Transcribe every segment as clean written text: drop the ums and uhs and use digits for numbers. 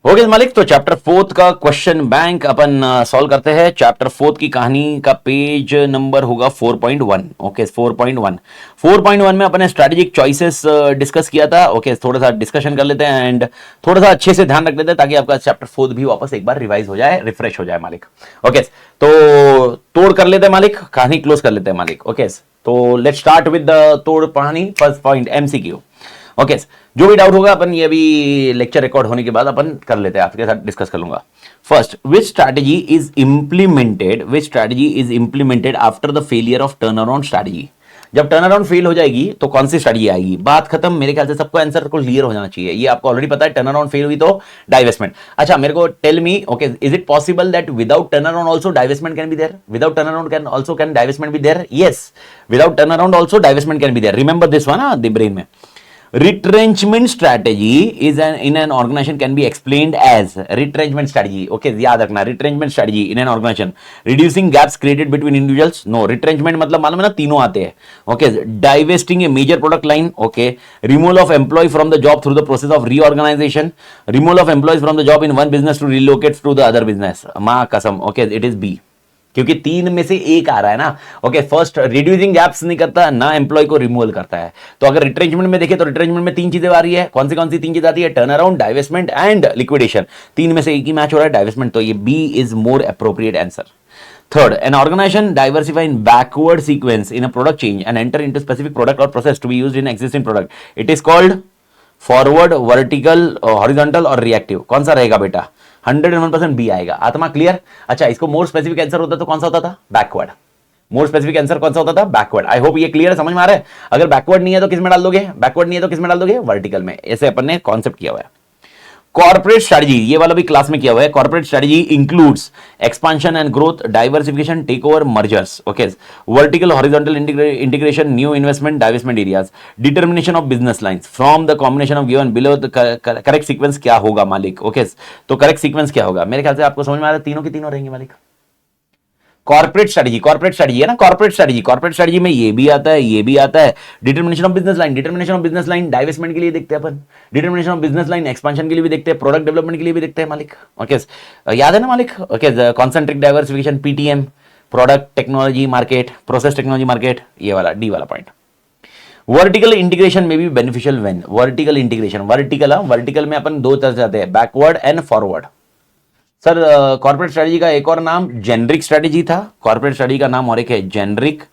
Okay मालिक, तो chapter fourth का क्वेश्चन बैंक अपन सॉल्व करते हैं। चैप्टर फोर्थ की कहानी का पेज नंबर होगा 4.1। ओके 4.1। 4.1 में अपन ने स्ट्रेटेजिक चॉइसेस डिस्कस किया था। ओके थोड़ा सा डिस्कशन कर लेते हैं एंड थोड़ा सा अच्छे से ध्यान रख लेते हैं ताकि आपका चैप्टर फोर्थ भी वापस एक बार रिवाइज हो जाए, रिफ्रेश हो जाए मालिक। ओके तो तोड़ कर लेते हैं मालिक, कहानी क्लोज कर लेते हैं मालिक। ओके तो लेट्स स्टार्ट विद द तोड़ कहानी। First point MCQ. ओके जो भी डाउट होगा अपन ये भी लेक्चर रिकॉर्ड होने के बाद अपन कर लेते हैं, आपके साथ डिस्कस कर लूंगा। First, which strategy is implemented after the failure of turn around strategy. जब टर्न अराउंड फेल हो जाएगी तो कौन सी स्ट्रैटेजी आएगी, बात खत्म। मेरे ख्याल से सबको आंसर को क्लियर हो जाना चाहिए, ये आपको ऑलरेडी पता है। टर्न अराउंड फेल हुई तो डाइवेस्टमेंट। अच्छा मेरे को tell me, okay is it possible that without turn around also divestment can be there? Without turn around can divestment be there? Yes, without turn around also divestment can be there. Remember this one the brain में। Retrenchment strategy is in an organization can be explained as retrenchment strategy. Okay, याद रखना, retrenchment strategy in an organization, reducing gaps created between individuals. No, retrenchment मतलब मालूम है ना, तीनों आते हैं। Okay, divesting a major product line. Okay, removal of employee from the job through the process of reorganization, removal of employees from the job in one business to relocate to the other business. माँ कसम। Okay, it is B, क्योंकि तीन में से एक आ रहा है ना। ओके फर्स्ट रिड्यूसिंग गैप्स नहीं करता ना, एम्प्लॉय को रिमूवल करता है। तो अगर रिट्रेंचमेंट में देखें तो रिट्रेंचमेंट में तीन चीजें आ रही है। कौन सी तीन चीजें आती है? Turn around, divestment and liquidation. तीन में से एक ही मैच हो रहा है, डाइवेस्टमेंट। तो ये B is more appropriate answer. Third, an organization diversify in backward sequence in a product change and enter into specific product or process to be used in existing product. It is called forward, vertical, horizontal और reactive. कौन सा रहेगा बेटा? 101% B आएगा। आत्मा clear? अच्छा इसको more specific answer होता तो कौन सा होता था? बैकवर्ड। मोर स्पेसिफिक आंसर कौन सा होता था? बैकवर्ड। आई होप ये क्लियर समझ में आ रहा है। अगर बैकवर्ड नहीं है तो किस में डाल दोगे? बैकवर्ड नहीं है तो किस में डाल दोगे? वर्टिकल में। ऐसे अपन ने कॉन्सेप्ट किया हुआ है। कॉर्पोरेट स्ट्रेटजी, ये वाला भी क्लास में किया हुआ है। Corporate strategy includes expansion and growth, diversification, take over, mergers. Okay vertical horizontal integration, new investment, divestment areas, determination of business lines from the combination of given below. Correct sequence क्या होगा मालिक? Okay तो correct sequence क्या होगा? मेरे ख्याल से आपको समझ में आ रहा है, तीनों की तीनों रहेंगे मालिक। कॉर्पोरेट स्ट्रेटजी है ना, कॉर्पोरेट स्ट्रेटजी में ये भी आता है, ये भी आता है। Determination of business line divestment के लिए देखते हैं अपन, determination of business line expansion के लिए भी देखते हैं, प्रोडक्ट डेवलपमेंट के लिए भी देखते हैं मालिक। ओके याद है ना मालिक? Okay concentric diversification, PTM, product technology market, process technology market, ये वाला डी वाला पॉइंट। वर्टिकल इंटीग्रेशन में भी beneficial when vertical integration, vertical में अपन दो तरह से आते हैं, backward and forward. Sir corporate strategy का एक और नाम जेनरिक स्ट्रेटजी था। कॉर्पोरेट स्ट्रेटजी का नाम और एक है जेनरिक,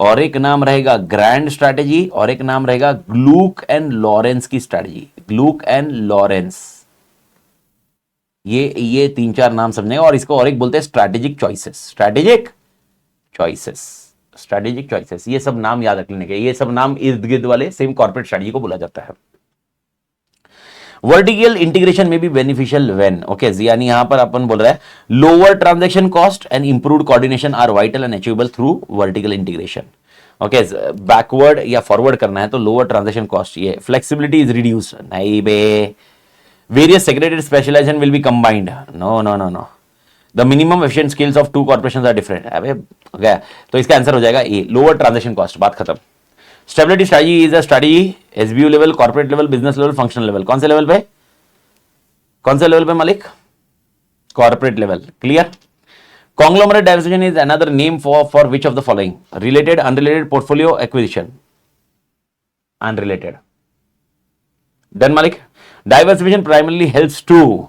और एक नाम रहेगा ग्रैंड स्ट्रेटजी, और एक नाम रहेगा ग्लूक एंड लॉरेंस की स्ट्रेटजी। ग्लूक एंड लॉरेंस, ये तीन चार नाम समझेगा। और इसको और एक बोलते हैं स्ट्रेटेजिक चॉइसेस। ये सब नाम याद रख लेने के, ये सब नाम इर्द गिर्द वाले सेम कॉर्पोरेट स्ट्रेटजी को बोला जाता है। वर्टिकल इंटीग्रेशन में भी बेनिफिशियल व्हेन, ओके यानी यहां पर अपन बोल रहा है lower transaction cost and improved coordination are vital and achievable through vertical integration. Okay backward या फॉरवर्ड करना है तो लोअर ट्रांजैक्शन कॉस्ट, ये फ्लेक्सिबिलिटी इज रिड्यूस नहीं बे, various segregated specialisation will be combined, no the minimum efficient skills of two corporations are different. अबे गया तो इसका आंसर हो जाएगा ए, लोअर ट्रांजैक्शन कॉस्ट। बात खत्म। Stability strategy is a strategy SBU level, corporate level, business level, functional level. कौन से लेवल पे मालिक? Corporate level. Clear? Conglomerate diversification is another name for which of the following? Related, unrelated, portfolio, acquisition. Unrelated. Done मालिक? Diversification primarily helps to,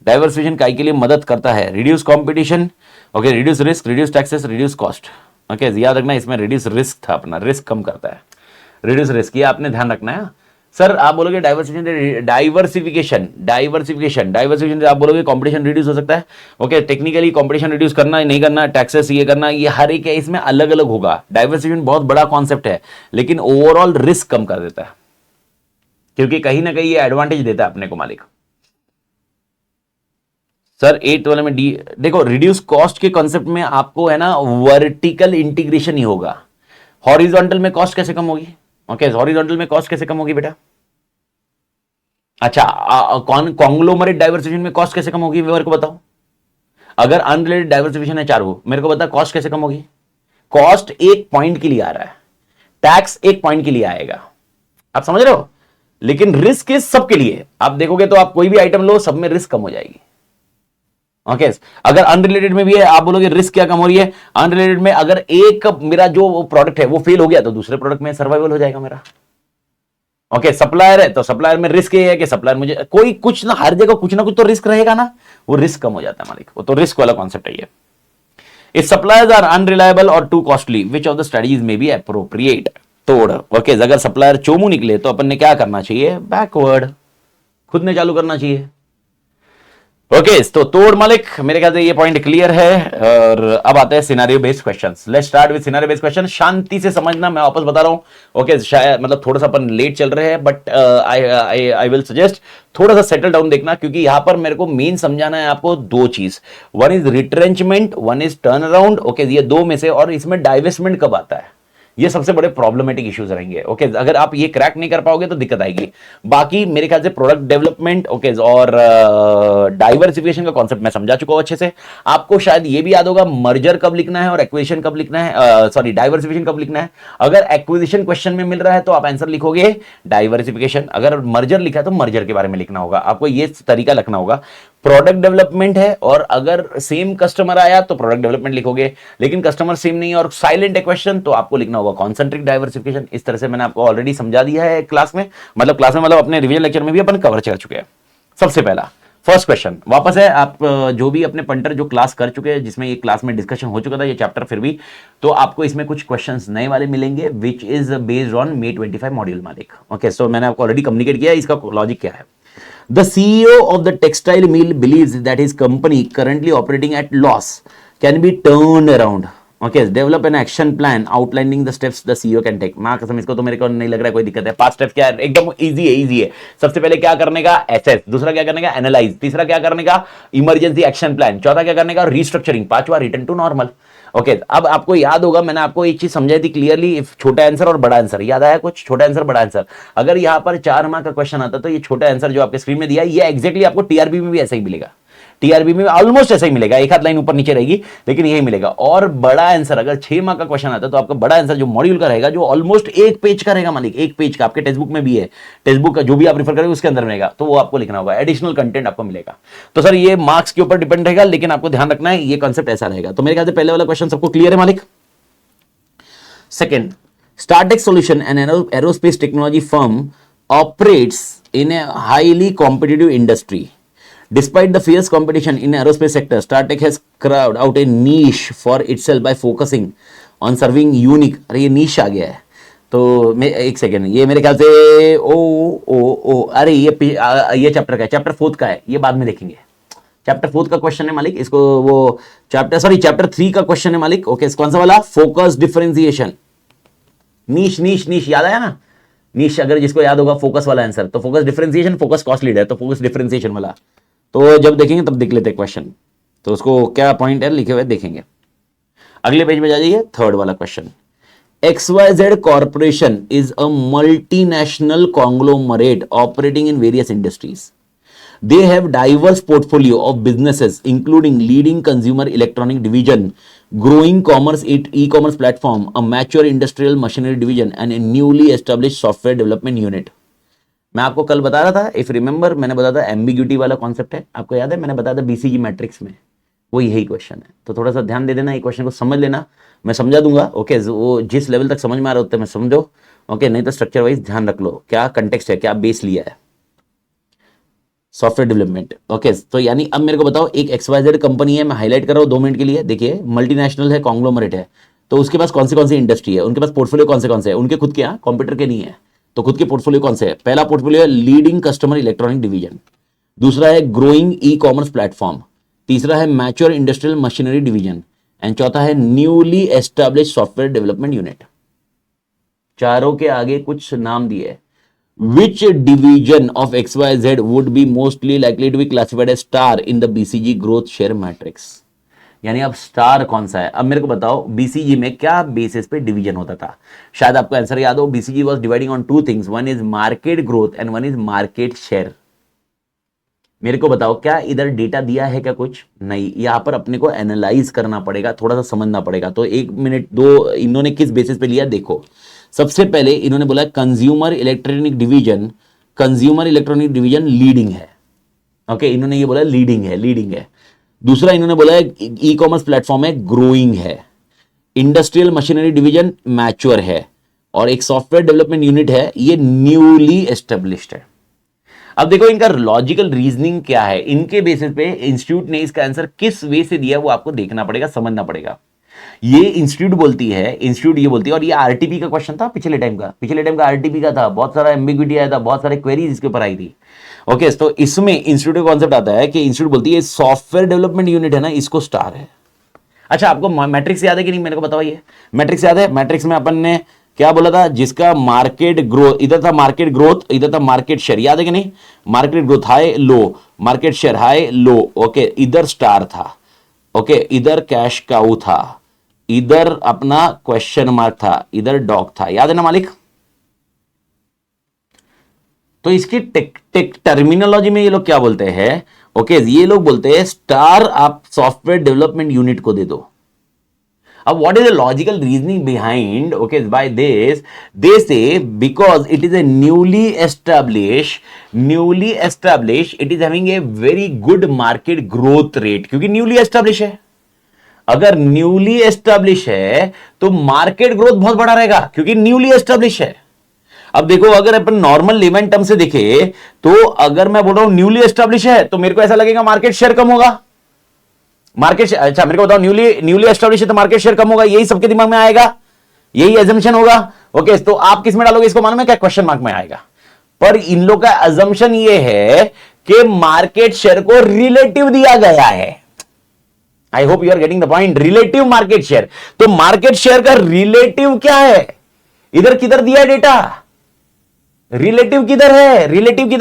diversification काय के लिए मदद करता है? Reduce competition, okay reduce risk, reduce taxes, reduce cost. Okay याद रखना इसमें रिड्यूस रिस्क था अपना, रिस्क कम करता है, रिड्यूस रिस्क, ये आपने ध्यान रखना है। सर आप बोलोगे डाइवर्सिफिकेशन आप बोलोगे कंपटीशन रिड्यूस हो सकता है। ओके टेक्निकली कंपटीशन रिड्यूस करना नहीं करना, टैक्सेस ये करना, ये हर एक है इसमें अलग अलग होगा। डाइवर्सिफिकेशन बहुत बड़ा कॉन्सेप्ट है लेकिन ओवरऑल रिस्क कम कर देता है, क्योंकि कहीं ना कहीं ये एडवांटेज देता है अपने को मालिक। सर 8 वाले में डी देखो, रिड्यूस कॉस्ट के कॉन्सेप्ट में आपको है ना वर्टिकल इंटीग्रेशन ही होगा। हॉरिजॉन्टल में कॉस्ट कैसे कम होगी? ओके हॉरिजॉन्टल में कॉस्ट कैसे कम होगी बेटा? अच्छा कॉन्ग्लोमरेट डाइवर्सिफिकेशन में कॉस्ट कैसे कम होगी मेरे को बताओ। अगर अनरिलेटेड डाइवर्सिफिकेशन है चार, वो मेरे को बता कॉस्ट कैसे कम होगी? कॉस्ट एक पॉइंट के लिए आ रहा है, टैक्स एक पॉइंट के लिए आएगा। आप समझ रहे हो? लेकिन रिस्क इज सबके लिए। आप देखोगे तो आप कोई भी आइटम लो, सब में रिस्क कम हो जाएगी। ओके अगर अनरिलेटेड में भी है, आप बोलोगे रिस्क क्या कम हो रही है, अनरिलेटेड में अगर एक मेरा जो प्रोडक्ट है वो फेल हो गया तो दूसरे प्रोडक्ट में सर्वाइवल हो जाएगा मेरा। ओके सप्लायर है तो सप्लायर में रिस्क ये है कि सप्लायर मुझे कोई कुछ ना, हर जगह कुछ ना कुछ तो रिस्क रहेगा ना, वो रिस्क कम हो जाता है मालिक, वो तो रिस्क वाला कॉन्सेप्ट है ये। इफ सप्लायर्स आर अनरिलायबल और to costly which of the strategies में बी अप्रोप्रिएट। तोड़ ओके अगर सप्लायर चोमू निकले तो अपन ने क्या करना चाहिए, बैकवर्ड, खुद ने चालू करना चाहिए। ओके तो तोड़ मालिक, मेरे ख्याल से ये पॉइंट क्लियर है। और अब आते हैं scenario based questions. Let's start with scenario based question. शांति से समझना, मैं वापस बता रहा हूं। ओके शायद मतलब थोड़ा सा अपन लेट चल रहे हैं, बट आई विल सजेस्ट थोड़ा सा सेटल डाउन देखना, क्योंकि यहां पर मेरे को मेन समझाना है आपको दो चीज, one is retrenchment, one is turn around. Okay ये दो में से, और इसमें डाइवेस्टमेंट कब आता है, ये सबसे बड़े प्रॉब्लमेटिक इश्यूज रहेंगे। ओके अगर आप ये क्रैक नहीं कर पाओगे तो दिक्कत आएगी। बाकी मेरे ख्याल से प्रोडक्ट डेवलपमेंट ओके और डाइवर्सिफिकेशन का कॉन्सेप्ट मैं समझा चुका हूं अच्छे से। आपको शायद ये भी याद होगा मर्जर कब लिखना है और एक्विजिशन कब लिखना है, सॉरी डाइवर्सिफिकेशन कब लिखना है। अगर एक्विजिशन क्वेश्चन में मिल रहा है तो आप आंसर लिखोगे डाइवर्सिफिकेशन, अगर मर्जर लिखा है तो मर्जर के बारे में लिखना होगा, आपको ये तरीका लिखना होगा। प्रोडक्ट डेवलपमेंट है और अगर सेम कस्टमर आया तो प्रोडक्ट डेवलपमेंट लिखोगे, लेकिन कस्टमर सेम नहीं है और साइलेंट है क्वेश्चन तो आपको लिखना होगा कॉन्सेंट्रिक डाइवर्सिफिकेशन। इस तरह से मैंने आपको ऑलरेडी समझा दिया है क्लास में, मतलब अपने रिवीजन लेक्चर में भी अपन कवर कर चुके हैं। सबसे पहला फर्स्ट क्वेश्चन वापस है, आप जो भी अपने पंटर जो क्लास कर चुके हैं, जिसमें ये क्लास में डिस्कशन हो चुका था ये चैप्टर, फिर भी तो आपको इसमें कुछ क्वेश्चंस नए वाले मिलेंगे which is based on May 25 module मालिक। ओके सो मैंने आपको ऑलरेडी कम्युनिकेट किया है इसका लॉजिक क्या है। The CEO of the textile mill believes that his company currently operating at loss can be turned around. Okay, develop an action plan outlining the steps the CEO can take. मां कसम इसको तो मेरे को नहीं लग रहा है कोई दिक्कत है। 5 स्टेप्स क्या है, एकदम इजी है। सबसे पहले क्या करने का, एसेस, दूसरा क्या करने का, एनालाइज, तीसरा क्या करने का, इमरजेंसी एक्शन प्लान, चौथा क्या करने का, रीस्ट्रक्चरिंग, पांचवा रिटर्न टू नॉर्मल। ओके अब आपको याद होगा मैंने आपको एक चीज समझाई थी क्लियरली, छोटा आंसर और बड़ा आंसर, याद आया कुछ, छोटा आंसर बड़ा आंसर। अगर यहां पर 4 मार्क का क्वेश्चन आता तो ये छोटा आंसर जो आपके स्क्रीन में दिया ये एग्जैक्टली आपको टीआरबी में भी ऐसा ही मिलेगा, टीआरबी में ऑलमोस्ट ऐसा ही मिलेगा, एक हाथ लाइन ऊपर नीचे रहेगी लेकिन यही मिलेगा। और बड़ा आंसर अगर 6 मार्क का क्वेश्चन आता है तो आपका बड़ा आंसर जो मॉड्यूल का रहेगा जो ऑलमोस्ट 1 पेज का रहेगा मालिक, 1 पेज का, आपके टेक्स्ट बुक में भी है, टेक्स्ट बुक का जो भी आप रेफर करेंगे उसके अंदर रहेगा, तो वो आपको लिखना होगा, एडिशनल कंटेंट आपको मिलेगा। तो सर ये मार्क्स के ऊपर डिपेंड रहेगा, लेकिन आपको ध्यान रखना है ये कॉन्सेप्ट ऐसा रहेगा। तो मेरे ख्याल से पहले वाला क्वेश्चन सबको क्लियर है मालिक। Second, Startex Solution, an aerospace technology firm, operates in a highly competitive industry. Despite the fierce competition in aerospace sector, Startex has carved out a niche for itself by focusing on serving unique। अरे ये niche आ गया है, तो मैं एक second, ये मेरे ख्याल से ओ अरे ये चैप्टर का है, चैप्टर 4 का है, ये बाद में देखेंगे। चैप्टर 4 का क्वेश्चन है मालिक, इसको वो चैप्टर 3 का क्वेश्चन है मालिक। ओके कौन सा वाला, फोकस डिफरेंशिएशन, नीश याद आया ना, नीश अगर जिसको याद होगा फोकस वाला आंसर, तो focus differentiation, focus cost leader, तो फोकस डिफरेंशिएशन वाला, तो जब देखेंगे तब देख लेते हैं क्वेश्चन, तो उसको क्या पॉइंट है लिखे हुए देखेंगे। अगले पेज में जाइए, थर्ड वाला question. XYZ Corporation is a multinational conglomerate operating in various industries. They have diverse portfolio of businesses including leading consumer electronic division, growing commerce e-commerce platform, a mature industrial machinery division and a newly established software development unit. मैं आपको कल बता रहा था, if remember मैंने बताया था ambiguity वाला कॉन्सेप्ट है, आपको याद है मैंने बताया था बीसीजी मैट्रिक्स में, वो यही क्वेश्चन है। तो थोड़ा सा ध्यान दे देना, ये क्वेश्चन को समझ लेना, मैं समझा दूंगा। ओके वो जिस लेवल तक समझ में आ रहा होता है मैं समझो, ओके नहीं तो स्ट्रक्चर वाइज ध्यान रख लो क्या कंटेक्स्ट है, क्या बेस लिया है, सॉफ्टवेयर डेवलपमेंट। ओके तो यानी अब मेरे को बताओ, एक XYZ कंपनी है, मैं हाईलाइट कर रहा हूं 2 मिनट के लिए, देखिए मल्टीनेशनल है, कॉन्ग्लोमरेट है, तो उसके पास कौन सी इंडस्ट्री है, उनके पास पोर्टफोलियो कौन से है, उनके खुद के यहाँ कंप्यूटर के नहीं है, तो खुद के पोर्टफोलियो कौन से है, पहला पोर्टफोलियो है लीडिंग कस्टमर इलेक्ट्रॉनिक डिवीजन, दूसरा है ग्रोइंग ई कॉमर्स प्लेटफॉर्म, तीसरा है mature industrial machinery division and चौथा है newly established software development unit. चारों के आगे कुछ नाम दिए, which division of XYZ would be mostly likely to be classified as star in the BCG growth share matrix। यानी अब स्टार कौन सा है। अब मेरे को बताओ बीसीजी में क्या बेसिस पे डिवीजन होता था, शायद आपको आंसर याद हो, BCG was dividing on 2 things, one is market growth and one is market share. मेरे को बताओ क्या इधर डेटा दिया है क्या, कुछ नहीं, यहां पर अपने को एनालाइज करना पड़ेगा, थोड़ा सा समझना पड़ेगा। तो 1 मिनट 2 इन्होंने किस बेसिस पे लिया देखो। सबसे पहले इन्होंने बोला consumer electronic division consumer electronic division leading है। ओके, इन्होंने ये बोला लीडिंग है। दूसरा इन्होंने बोला ई कॉमर्स प्लेटफॉर्म है, ग्रोइंग है। इंडस्ट्रियल मशीनरी डिवीजन मैच्योर है, और एक सॉफ्टवेयर डेवलपमेंट यूनिट है, ये न्यूली एस्टेब्लिश्ड है। अब देखो इनका लॉजिकल रीजनिंग क्या है, इनके बेसिस पे इंस्टीट्यूट ने इसका आंसर किस वे से दिया वो आपको देखना पड़ेगा, समझना पड़ेगा। ये इंस्टीट्यूट ये बोलती है, और ये आरटीपी का क्वेश्चन था पिछले टाइम का आरटीपी का था, बहुत सारा एम्बिग्विटी आया था, बहुत सारे क्वेरीज इसके ऊपर आई थी। ओके, तो इसमें इंस्टीट्यूट का कॉन्सेप्ट आता है कि इंस्टीट्यूट बोलती है सॉफ्टवेयर डेवलपमेंट यूनिट है ना, इसको स्टार है। अच्छा, आपको मैट्रिक्स याद है कि नहीं, मेरे को बताइए। मैट्रिक्स याद है? मैट्रिक्स में अपन ने क्या बोला था, जिसका मार्केट ग्रोथ, इधर था मार्केट ग्रोथ, इधर था मार्केट शेयर, याद है कि नहीं? Market growth high low, market share high low. Okay, इधर स्टार था। ओके, इधर कैश काउ था, इधर अपना क्वेश्चन मार्क था, इधर डॉग था, याद है ना मालिक? तो इसकी टर्मिनोलॉजी में ये लोग क्या बोलते हैं? ओके, ये लोग बोलते हैं स्टार आप सॉफ्टवेयर डेवलपमेंट यूनिट को दे दो। अब what is the logical reasoning behind? Okay, by this they say because it is a newly establish, it is having a very good market growth rate, क्योंकि न्यूली एस्टैब्लिश है। अगर newly establish है तो market growth बहुत बड़ा रहेगा, क्योंकि newly establish है। अब देखो, अगर अपन नॉर्मल लेमन टर्म से देखे तो अगर मैं बोल रहा हूं न्यूली एस्टैब्लिश है, तो मेरे को ऐसा लगेगा मार्केट शेयर कम होगा। अच्छा मेरे को बताओ, न्यूली एस्टैब्लिश है तो मार्केट शेयर कम होगा, यही सबके दिमाग में आएगा, यही अजम्पशन होगा। ओके, तो आप किस में डालोगे इसको, मालूम है क्या? क्वेश्चन मार्क में आएगा। पर इन लोग का अजम्पशन ये है कि मार्केट शेयर को रिलेटिव दिया गया है। I hope you are getting the point. Relative market share, तो मार्केट शेयर का रिलेटिव क्या है? इधर किधर दिया है डेटा? रिलेटिव किधर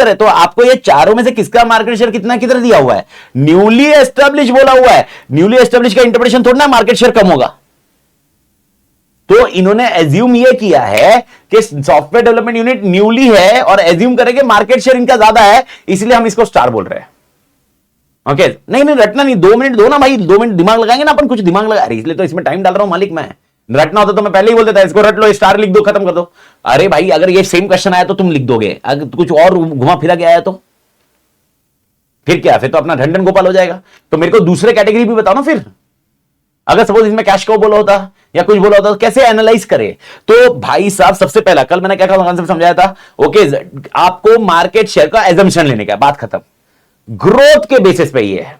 है? तो आपको ये चारों में से किसका मार्केट शेयर कितना किधर दिया हुआ है? न्यूली एस्टैब्लिश बोला हुआ है। न्यूली एस्टैब्लिश का इंटरप्रिटेशन थोड़ा ना मार्केट शेयर कम होगा। तो इन्होंने एज्यूम ये किया है कि सॉफ्टवेयर डेवलपमेंट यूनिट न्यूली है, और एज्यूम करेंगे मार्केट शेयर इनका ज्यादा है, इसलिए हम इसको स्टार बोल रहे हैं। ओके, नहीं रटना नहीं, 2 मिनट दो ना भाई, 2 मिनट दिमाग लगाएंगे ना अपन, कुछ दिमाग लगा रही, इसलिए तो इसमें टाइम डाल रहा हूं मालिक मैं। रटना होता तो मैं पहले ही बोल देता, इसको रट लो, स्टार लिख दो, खत्म कर दो। अरे भाई, अगर ये सेम क्वेश्चन आया तो तुम लिख दोगे, अगर कुछ और घुमा फिरा के आया तो फिर क्या? फिर तो अपना ढंडन गोपाल हो जाएगा। तो मेरे को दूसरे कैटेगरी भी बताओ ना फिर। अगर सपोज इसमें कैश को बोला होता या कुछ बोला होता तो कैसे एनालाइज करे? तो भाई साहब, सबसे पहला कल मैंने क्या कॉन्सेप्ट समझाया था। ओके, आपको मार्केट शेयर का एजम्पशन लेने का, बात खत्म। ग्रोथ के बेसिस पे ये है,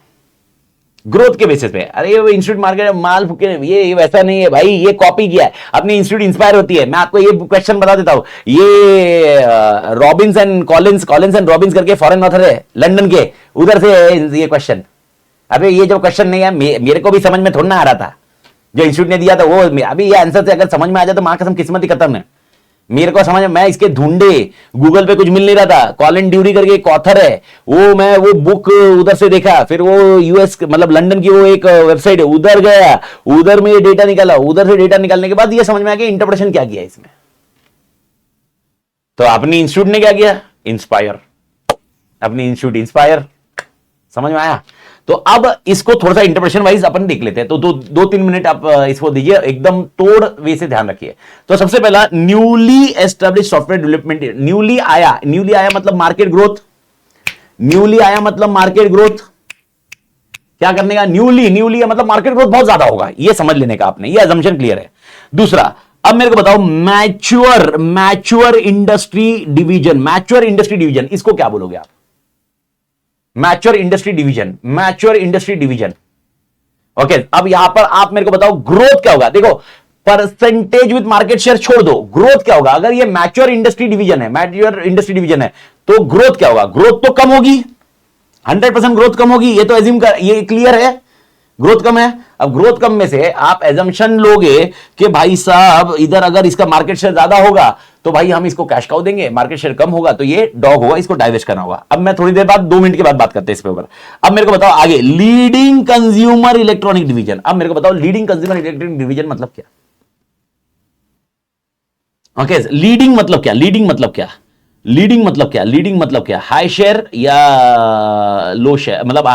ग्रोथ के बेसिस पे। अरे ये इंस्टीट्यूट मार्केट माल ये वैसा नहीं है भाई, ये कॉपी किया है, अपनी इंस्टीट्यूट इंस्पायर होती है। मैं आपको ये क्वेश्चन बता देता हूं, ये रॉबिन्स एंड कॉलिंस करके फॉरेन ऑथर है लंदन के, उधर से ये क्वेश्चन। अबे ये जो क्वेश्चन नहीं है, मेरे को भी समझ में थोड़ा ना आ रहा था, जो इंस्टीट्यूट ने दिया था वो। अभी ये आंसर से अगर समझ में आ जाए तो मां कसम किस्मत ही खत्म है। मेरे को समझ, मैं इसके ढूंढे गूगल पे कुछ मिल नहीं रहा था। कॉलिन ड्यूरी करके एक ऑथर है, मैं वो बुक उधर से देखा, फिर वो यूएस मतलब लंदन की वो एक वेबसाइट है, उधर गया, उधर में ये डेटा निकाला, उधर से डेटा निकालने के बाद ये समझ में आ गया इंटरप्रिटेशन क्या किया इसमें। तो अपनी इंस्टीट्यूट ने क्या किया? इंस्पायर, अपनी इंस्टीट्यूट इंस्पायर। समझ में आया? तो अब इसको थोड़ा सा इंटरप्रिटेशन वाइज अपन देख लेते हैं। तो 2-3 मिनट आप इसको दीजिए, एकदम तोड़ वे से ध्यान रखिए। तो सबसे पहला, newly establish software development. Newly आया मतलब मार्केट ग्रोथ। न्यूली आया मतलब मार्केट ग्रोथ क्या करने का? न्यूली मतलब मार्केट ग्रोथ बहुत ज्यादा होगा, ये समझ लेने का आपने, ये अजम्पशन क्लियर है। दूसरा, अब मेरे को बताओ, मैच्योर इंडस्ट्री डिवीजन, इसको क्या बोलोगे आप? Mature industry division. ओके, अब यहां पर आप मेरे को बताओ ग्रोथ क्या होगा? देखो, परसेंटेज विद मार्केट शेयर छोड़ दो, ग्रोथ क्या होगा? अगर ये मैच्योर इंडस्ट्री डिवीजन है तो ग्रोथ क्या होगा? ग्रोथ तो कम होगी, 100% ग्रोथ कम होगी, ये तो एज्यूम कर, ये क्लियर है, ग्रोथ कम है। अब ग्रोथ कम में से आप एजम्पशन लोगे कि भाई साहब इधर अगर इसका मार्केट शेयर ज्यादा होगा तो भाई हम इसको कैश काउ देंगे, मार्केट शेयर कम होगा तो ये डॉग होगा, इसको डाइवेस्ट करना होगा। अब मैं थोड़ी देर बाद 2 मिनट के बाद बात करते हैं इसके ऊपर। अब मेरे को बताओ आगे, लीडिंग कंज्यूमर इलेक्ट्रॉनिक डिवीजन। अब मेरे को बताओ लीडिंग कंज्यूमर इलेक्ट्रॉनिक डिवीजन मतलब क्या? ओके, लीडिंग मतलब क्या? हाई शेयर या लो शेयर, मतलब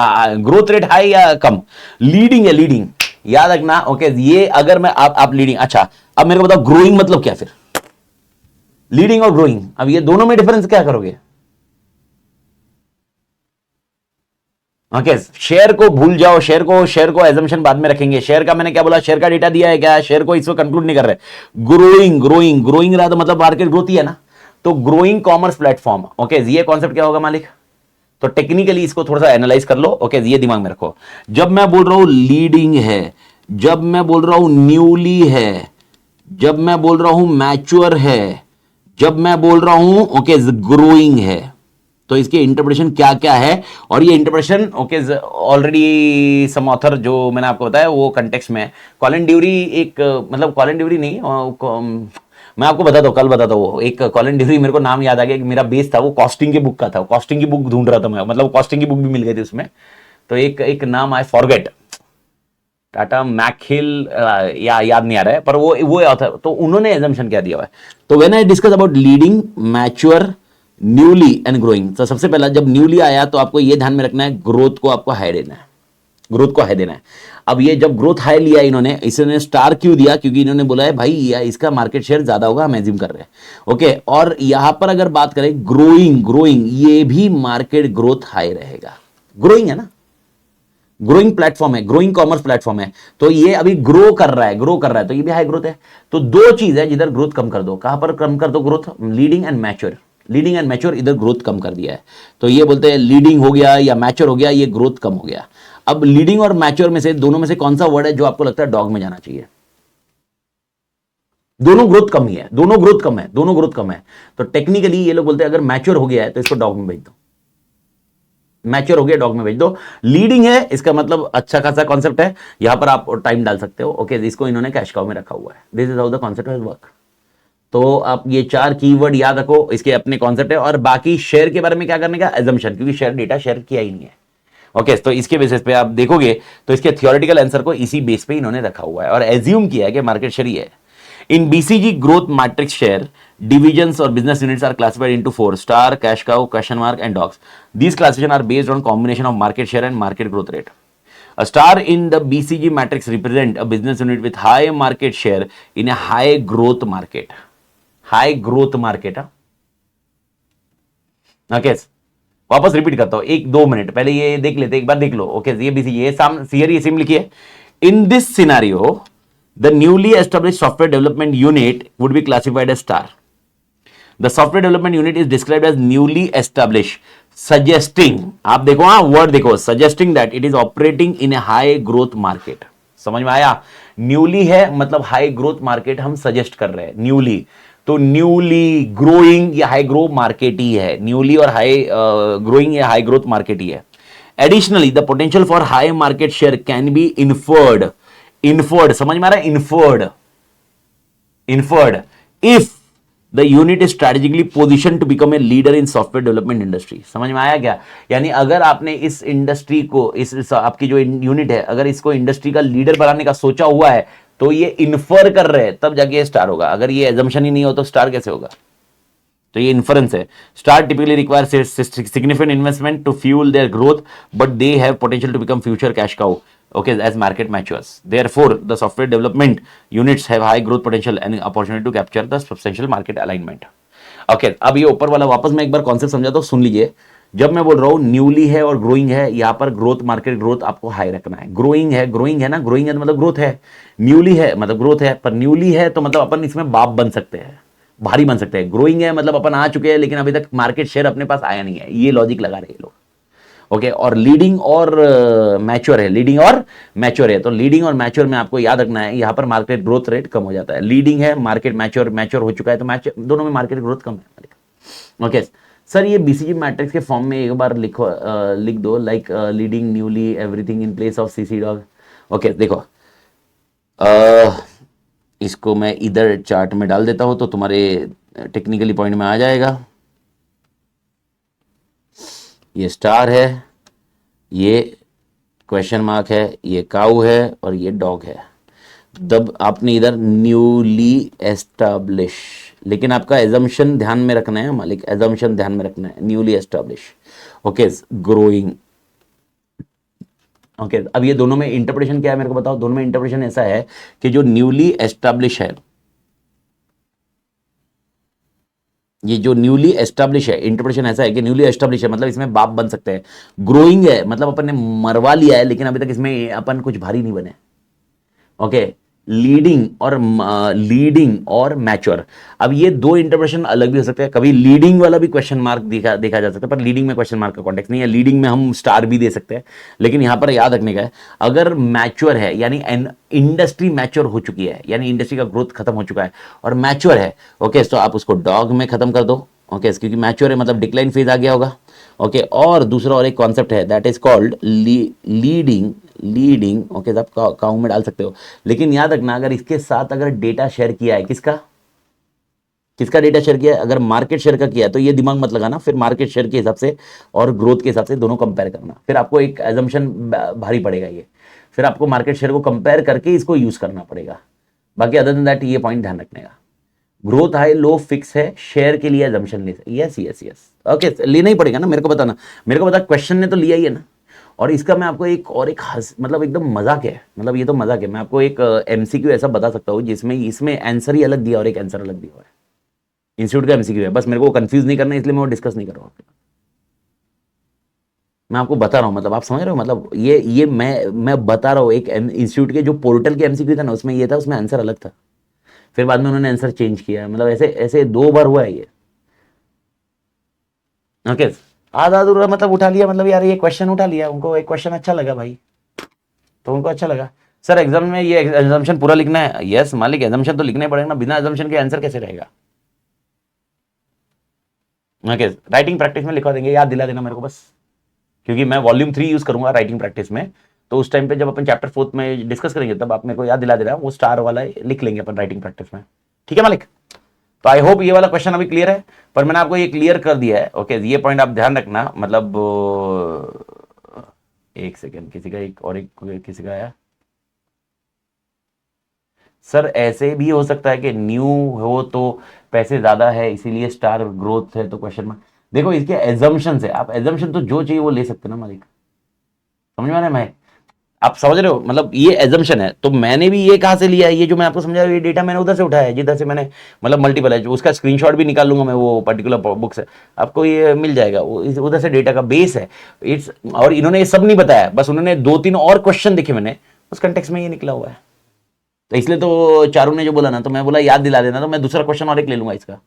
ग्रोथ रेट हाई या कम? लीडिंग है, लीडिंग याद रखना। ओके, ये अगर मैं आप लीडिंग। अच्छा, अब मेरे को बताओ ग्रोइंग मतलब क्या? फिर लीडिंग और ग्रोइंग, अब ये दोनों में डिफरेंस क्या करोगे? ओके, शेयर को भूल जाओ, शेयर को एजम्पशन बाद में रखेंगे। शेयर का मैंने क्या बोला, शेयर का डेटा दिया है क्या, शेयर को इसको कंक्लूड नहीं कर रहे। ग्रोइंग रहा तो मतलब मार्केट ग्रोथ ही है ना, तो ग्रोइंग कॉमर्स प्लेटफॉर्म। ओके, ये कॉन्सेप्ट क्या होगा मालिक, तो टेक्निकली इसको थोड़ा सा एनालाइज कर लो। ओके, ये दिमाग में रखो। जब मैं बोल रहा हूं लीडिंग है, जब मैं बोल रहा हूं न्यूली है, जब मैं बोल रहा हूं मैच्योर है, जब मैं बोल रहा हूं ओके ग्रोइंग है, तो इसके इंटरप्रिटेशन क्या क्या है। और ये interpretation okay already some author जो मैंने आपको बताया वो कंटेक्स्ट में है। कॉलिन ड्यूरी एक मतलब कॉलिन ड्यूरी नहीं, मैं आपको बताता हूँ, कल बताता हूँ। एक कॉलिन ड्यूरी, मेरे को नाम याद आ गया कि मेरा बेस था वो कॉस्टिंग की बुक का था, कॉस्टिंग की बुक ढूंढ रहा था मैं, मतलब कॉस्टिंग की बुक भी मिल गई थी उसमें। तो एक नाम आई फॉरगेट, टाटा मैकहिल या याद नहीं आ रहा है, पर वो ऑथर, तो उन्होंने एजम्पशन क्या दिया हुआ है। तो when I discuss about leading, mature, newly and growing, तो सबसे पहला जब न्यूली आया तो आपको ये ध्यान में रखना है ग्रोथ को आपको हाई देना है, ग्रोथ को हाई देना है। अब ये जब ग्रोथ हाई लिया इन्होंने, इसने स्टार क्यों दिया, क्योंकि इन्होंने बोला है भाई या इसका मार्केट शेयर ज्यादा होगा, हम एज्यूम कर रहे हैं। ओके, और यहां पर अगर बात करें ग्रोइंग ये भी मार्केट ग्रोथ हाई रहेगा। ग्रोइंग है ना, ग्रोइंग प्लेटफॉर्म है, ग्रोइंग कॉमर्स प्लेटफॉर्म है, तो ये अभी ग्रो कर रहा है, तो ये भी हाई ग्रोथ है। तो दो चीज है जिधर ग्रोथ कम कर दो, कहां पर कम कर दो ग्रोथ, लीडिंग एंड मैच्योर इधर ग्रोथ कम कर दिया है। तो ये बोलते हैं लीडिंग हो गया या मैच्योर हो गया, ये ग्रोथ कम हो गया। अब लीडिंग और मैच्योर में से दोनों में से कौन सा वर्ड है जो आपको लगता है डॉग में जाना चाहिए। दोनों ग्रोथ कम ही है, दोनों ग्रोथ कम है। तो टेक्निकली ये लोग बोलते हैं अगर मैच्योर हो गया है तो इसको डॉग में भेज दो, मैच्योर हो गया डॉग में भेज दो। लीडिंग है इसका मतलब अच्छा खासा कॉन्सेप्ट है, यहां पर आप टाइम डाल सकते हो। ओके, इसको इन्होंने कैश काउ में रखा हुआ है। This is how the concept has work. तो आप ये 4 कीवर्ड याद रखो, इसके अपने कॉन्सेप्ट है। और बाकी शेयर के बारे में क्या करने का, एजम्पशन, क्योंकि शेयर डेटा शेयर किया ही नहीं है। ओके, तो इसके बेसिस पे आप देखोगे तो इसके थियोरेटिकल आंसर को इसी बेस पे इन्होंने रखा हुआ है और एज्यूम किया है कि मार्केट शेयर ही है। In BCG growth matrix share divisions or business units are classified into 4: star, cash cow, question mark and dogs. These classifications are based on combination of market share and market growth rate. A star in the BCG matrix represent a business unit with high market share in a high growth market. High growth market. Okay, वापस repeat करता हूं, 1-2 minute पहले ये देख लेते, एक बार देख लो। ओके, ये बीसीजी, ये सिम लिखिए। In this scenario the newly established software development unit would be classified as star. The software development unit is described as newly established, suggesting, आप देखो हाँ वर्ड देखो, suggesting that it is operating in a high growth market. समझ में आया, newly है मतलब high growth market हम सजेस्ट कर रहे हैं। न्यूली तो न्यूली ग्रोइंग या हाई ग्रो मार्केट ही है, न्यूली और हाई ग्रोइंग या हाई ग्रोथ मार्केट ही है। Additionally the potential for high market share can be inferred, समझ में आ रहा है, inferred if the unit is strategically position to become a leader in software development industry. समझ में आया क्या, यानी अगर आपने इस इंडस्ट्री को, इस आपकी जो यूनिट है, अगर इसको इंडस्ट्री का लीडर बनाने का सोचा हुआ है तो ये इन्फर कर रहे हैं, तब जाके ये स्टार होगा। अगर ये एजम्पशन ही नहीं हो तो स्टार कैसे होगा, तो ये इन्फरेंस है। Star typically require significant investment to fuel their growth, but they have potential to become future cash cow, okay, as market matures. Therefore the software development units have high growth potential and opportunity to capture the substantial market alignment. Okay, अब ये ऊपर वाला वापस मैं एक बार concept समझाता हूं, सुन लीजिए। जब मैं बोल रहा हूं न्यूली है और ग्रोइंग है, यहां पर ग्रोथ, मार्केट ग्रोथ आपको हाई रखना है। ग्रोइंग है ना, ग्रोइंग है तो मतलब ग्रोथ है, न्यूली है मतलब ग्रोथ है, पर न्यूली है तो मतलब अपन इसमें बाप बन सकते हैं, भारी बन सकते हैं। ग्रोइंग है मतलब अपन आ चुके हैं लेकिन अभी तक मार्केट शेयर अपने पास आया नहीं है, ये लॉजिक लगा रहे हैं लोग। ओके, और लीडिंग और मैच्योर है, तो लीडिंग और मैच्योर में आपको याद रखना है, यहां पर मार्केट ग्रोथ रेट कम हो जाता है। लीडिंग है, मार्केट मैच्योर हो चुका है, तो दोनों में मार्केट ग्रोथ कम है। ओके सर, ये बीसीजी मैट्रिक्स के फॉर्म में एक बार लिख दो, like leading, newly, everything in place of CC dog. Okay देखो, इसको मैं इधर चार्ट में डाल देता हूं तो तुम्हारे टेक्निकली पॉइंट में आ जाएगा। ये स्टार है, ये क्वेश्चन मार्क है, ये काऊ है और ये डॉग है। तब आपने इधर न्यूली एस्टैब्लिश, लेकिन आपका एजम्पशन ध्यान में रखना है मालिक, एजम्पशन ध्यान में रखना है, newly establish. Okay, growing. Okay, अब ये दोनों में इंटरप्रिटेशन क्या है मेरे को बताओ। दोनों में इंटरप्रिटेशन ऐसा है कि जो न्यूली एस्टैब्लिश है, ये जो न्यूली एस्टेब्लिश है, इंटरप्रिटेशन ऐसा है कि न्यूली एस्टेब्लिश है मतलब इसमें बाप बन सकते हैं। ग्रोइंग है मतलब अपन ने मरवा लिया है लेकिन अभी तक इसमें अपन कुछ भारी नहीं बने। ओके, लीडिंग और मैच्योर। अब ये दो इंटरप्रिटेशन अलग भी हो सकते हैं। कभी लीडिंग वाला भी क्वेश्चन मार्क देखा जा सकता है, पर लीडिंग में क्वेश्चन मार्क का कॉन्टेक्स्ट नहीं है। लीडिंग में हम स्टार भी दे सकते हैं, लेकिन यहां पर याद रखने का है अगर मैच्योर है यानी इंडस्ट्री मैच्योर हो चुकी है, यानी इंडस्ट्री का ग्रोथ खत्म हो चुका है और मैच्योर है, ओके, तो आप उसको डॉग में खत्म कर दो। ओके, क्योंकि मैच्योर है मतलब डिक्लाइन फेज आ गया होगा। ओके, और दूसरा और एक कॉन्सेप्ट है that is called leading. Okay, आप काउ में डाल सकते हो, लेकिन याद रखना अगर इसके साथ अगर डेटा शेयर किया है, किसका किसका डेटा शेयर किया है, अगर मार्केट शेयर का किया है तो ये दिमाग मत लगाना, फिर मार्केट शेयर के हिसाब से और ग्रोथ के हिसाब से दोनों कंपेयर करना, फिर आपको एक एजम्पशन भारी पड़ेगा ये, फिर आपको मार्केट शेयर को कंपेयर करके इसको यूज करना पड़ेगा। बाकी अदर देन दैट ये पॉइंट ध्यान रखने का। ग्रोथ हाई लो फिक्स है, शेयर के लिए एजम्पशन ले, यस यस यस, ओके, लेना ही पड़ेगा ना, मेरे को बताना, मेरे को बता, क्वेश्चन ने तो लिया ही है ना। और इसका मैं आपको एक और एक मतलब एकदम मजाक है, मतलब ये तो मजाक है, मैं आपको एक एमसीक्यू ऐसा बता सकता हूँ जिसमें इसमें आंसर ही अलग दिया और एक आंसर अलग दिया हुआ है। इंस्टीट्यूट का एमसीक्यू है, बस मेरे को कंफ्यूज नहीं करना इसलिए मैं वो डिस्कस नहीं कर रहा हूँ। मैं आपको बता रहा हूँ, मतलब आप समझ रहे हो, मतलब ये मैं बता रहा हूँ, एक इंस्टीट्यूट के जो पोर्टल के एमसीक्यू था ना उसमें ये था, उसमें आंसर अलग था, फिर बाद में उन्होंने आंसर चेंज किया, मतलब ऐसे ऐसे 2 बार हुआ है ये। ओके, आधा अधूरा मतलब उठा लिया, मतलब यार ये क्वेश्चन उठा लिया, उनको एक क्वेश्चन अच्छा लगा भाई, तो उनको अच्छा लगा, सर एग्जाम में ये एजम्पशन पूरा लिखना है। यस मालिक, एजम्पशन तो लिखना ही पड़ेगा ना, बिना एजम्पशन के आंसर कैसे रहेगा। ओके, राइटिंग प्रैक्टिस में लिखवा देंगे, याद दिला देना मेरे को बस, क्योंकि मैं वॉल्यूम 3 यूज करूंगा राइटिंग प्रैक्टिस में, तो उस टाइम पे जब अपन चैप्टर 4 में डिस्कस करेंगे तब आप मेरे को याद दिला देना, वो स्टार वाला लिख लेंगे अपन राइटिंग प्रैक्टिस में। ठीक है मालिक, तो आई होप ये वाला क्वेश्चन अभी क्लियर है, पर मैंने आपको ये क्लियर कर दिया है। ओके, ये पॉइंट आप ध्यान रखना, मतलब एक सेकेंड, किसी का एक और एक किसी का आया, सर ऐसे भी हो सकता है कि न्यू हो तो पैसे ज्यादा है इसीलिए स्टार ग्रोथ है, तो क्वेश्चन में देखो इसके एजम्पशन है, आप एजम्पशन तो जो चाहिए वो ले सकते ना मालिक, समझ में आ रहा है मैं, आप समझ रहे हो, मतलब ये एजम्पशन है, तो मैंने भी ये कहां से लिया है, ये जो मैं आपको समझा रहा हूं ये डेटा मैंने उधर से उठाया है, जिधर से मैंने मतलब मल्टीपल है, जो उसका स्क्रीनशॉट भी निकाल लूंगा मैं वो पर्टिकुलर बुक से, आपको ये मिल जाएगा, वो उधर से डेटा का बेस है इट्स। और इन्होंने ये सब नहीं बताया, बस उन्होंने 2-3 और क्वेश्चन देखे मैंने, उस कंटेक्स्ट में ये निकला हुआ है, तो इसलिए तो चारू ने जो बोला ना, तो मैं बोला याद दिला देना, तो मैं दूसरा क्वेश्चन और एक ले लूंगा इसका,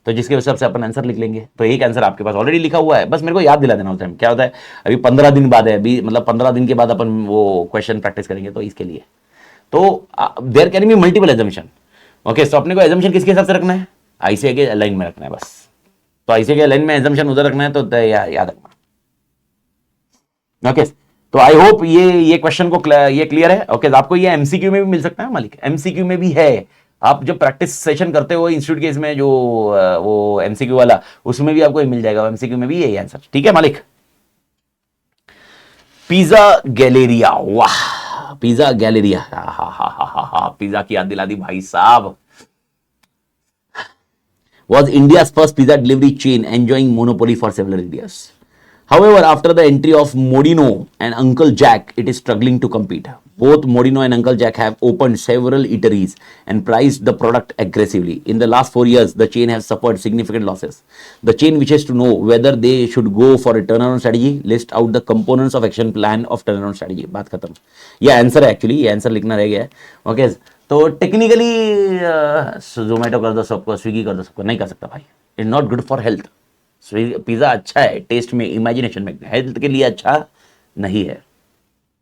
तो जिसके हिसाब से अपन आंसर लिख लेंगे, तो एक आंसर आपके पास ऑलरेडी लिखा हुआ है, बस मेरे को याद दिला देना उस टाइम। क्या होता है अभी 15 दिन बाद है, अभी मतलब 15 दिन के बाद अपन वो क्वेश्चन प्रैक्टिस करेंगे, तो इसके लिए तो there can be multiple assumption. Okay, तो अपने को एजम्पशन किसके हिसाब से रखना है, आईसीआई के लाइन में रखना है बस, तो आईसीआई के लाइन में एजम्पशन उधर रखना है, तो याद रखना। ओके, तो आई होप ये क्वेश्चन को ये क्लियर है। ओके, आपको ये एमसीक्यू में भी मिल सकता है मालिक, एमसीक्यू में भी है, आप जब प्रैक्टिस सेशन करते हो इंस्टीट्यूट के इसमें जो वो एमसीक्यू वाला, उसमें भी आपको मिल जाएगा, एमसीक्यू में भी यही आंसर। ठीक है मालिक, पिज्जा गैलेरिया, वाह पिज्जा गैलेरिया, हा हा हा हा हा, पिज्जा की याद दिला दी भाई साहब, was India's first pizza delivery chain enjoying monopoly for several years. However, after the entry of Modino and Uncle Jack, it is struggling to compete. Both Modino and Uncle Jack have opened several eateries and priced the product aggressively. In the last 4 years, the chain has suffered significant losses. The chain wishes to know whether they should go for a turnaround strategy. List out the components of action plan of turnaround strategy. बात खत्म। ये answer है actually, ये answer लिखना रह गया है। Okay, तो टेक्निकली जोमेटो कर दो सबको, स्विगी कर दो सबको, नहीं कर सकता भाई, it's not good for health. Pizza अच्छा है टेस्ट में, इमेजिनेशन में, हेल्थ के लिए अच्छा नहीं है।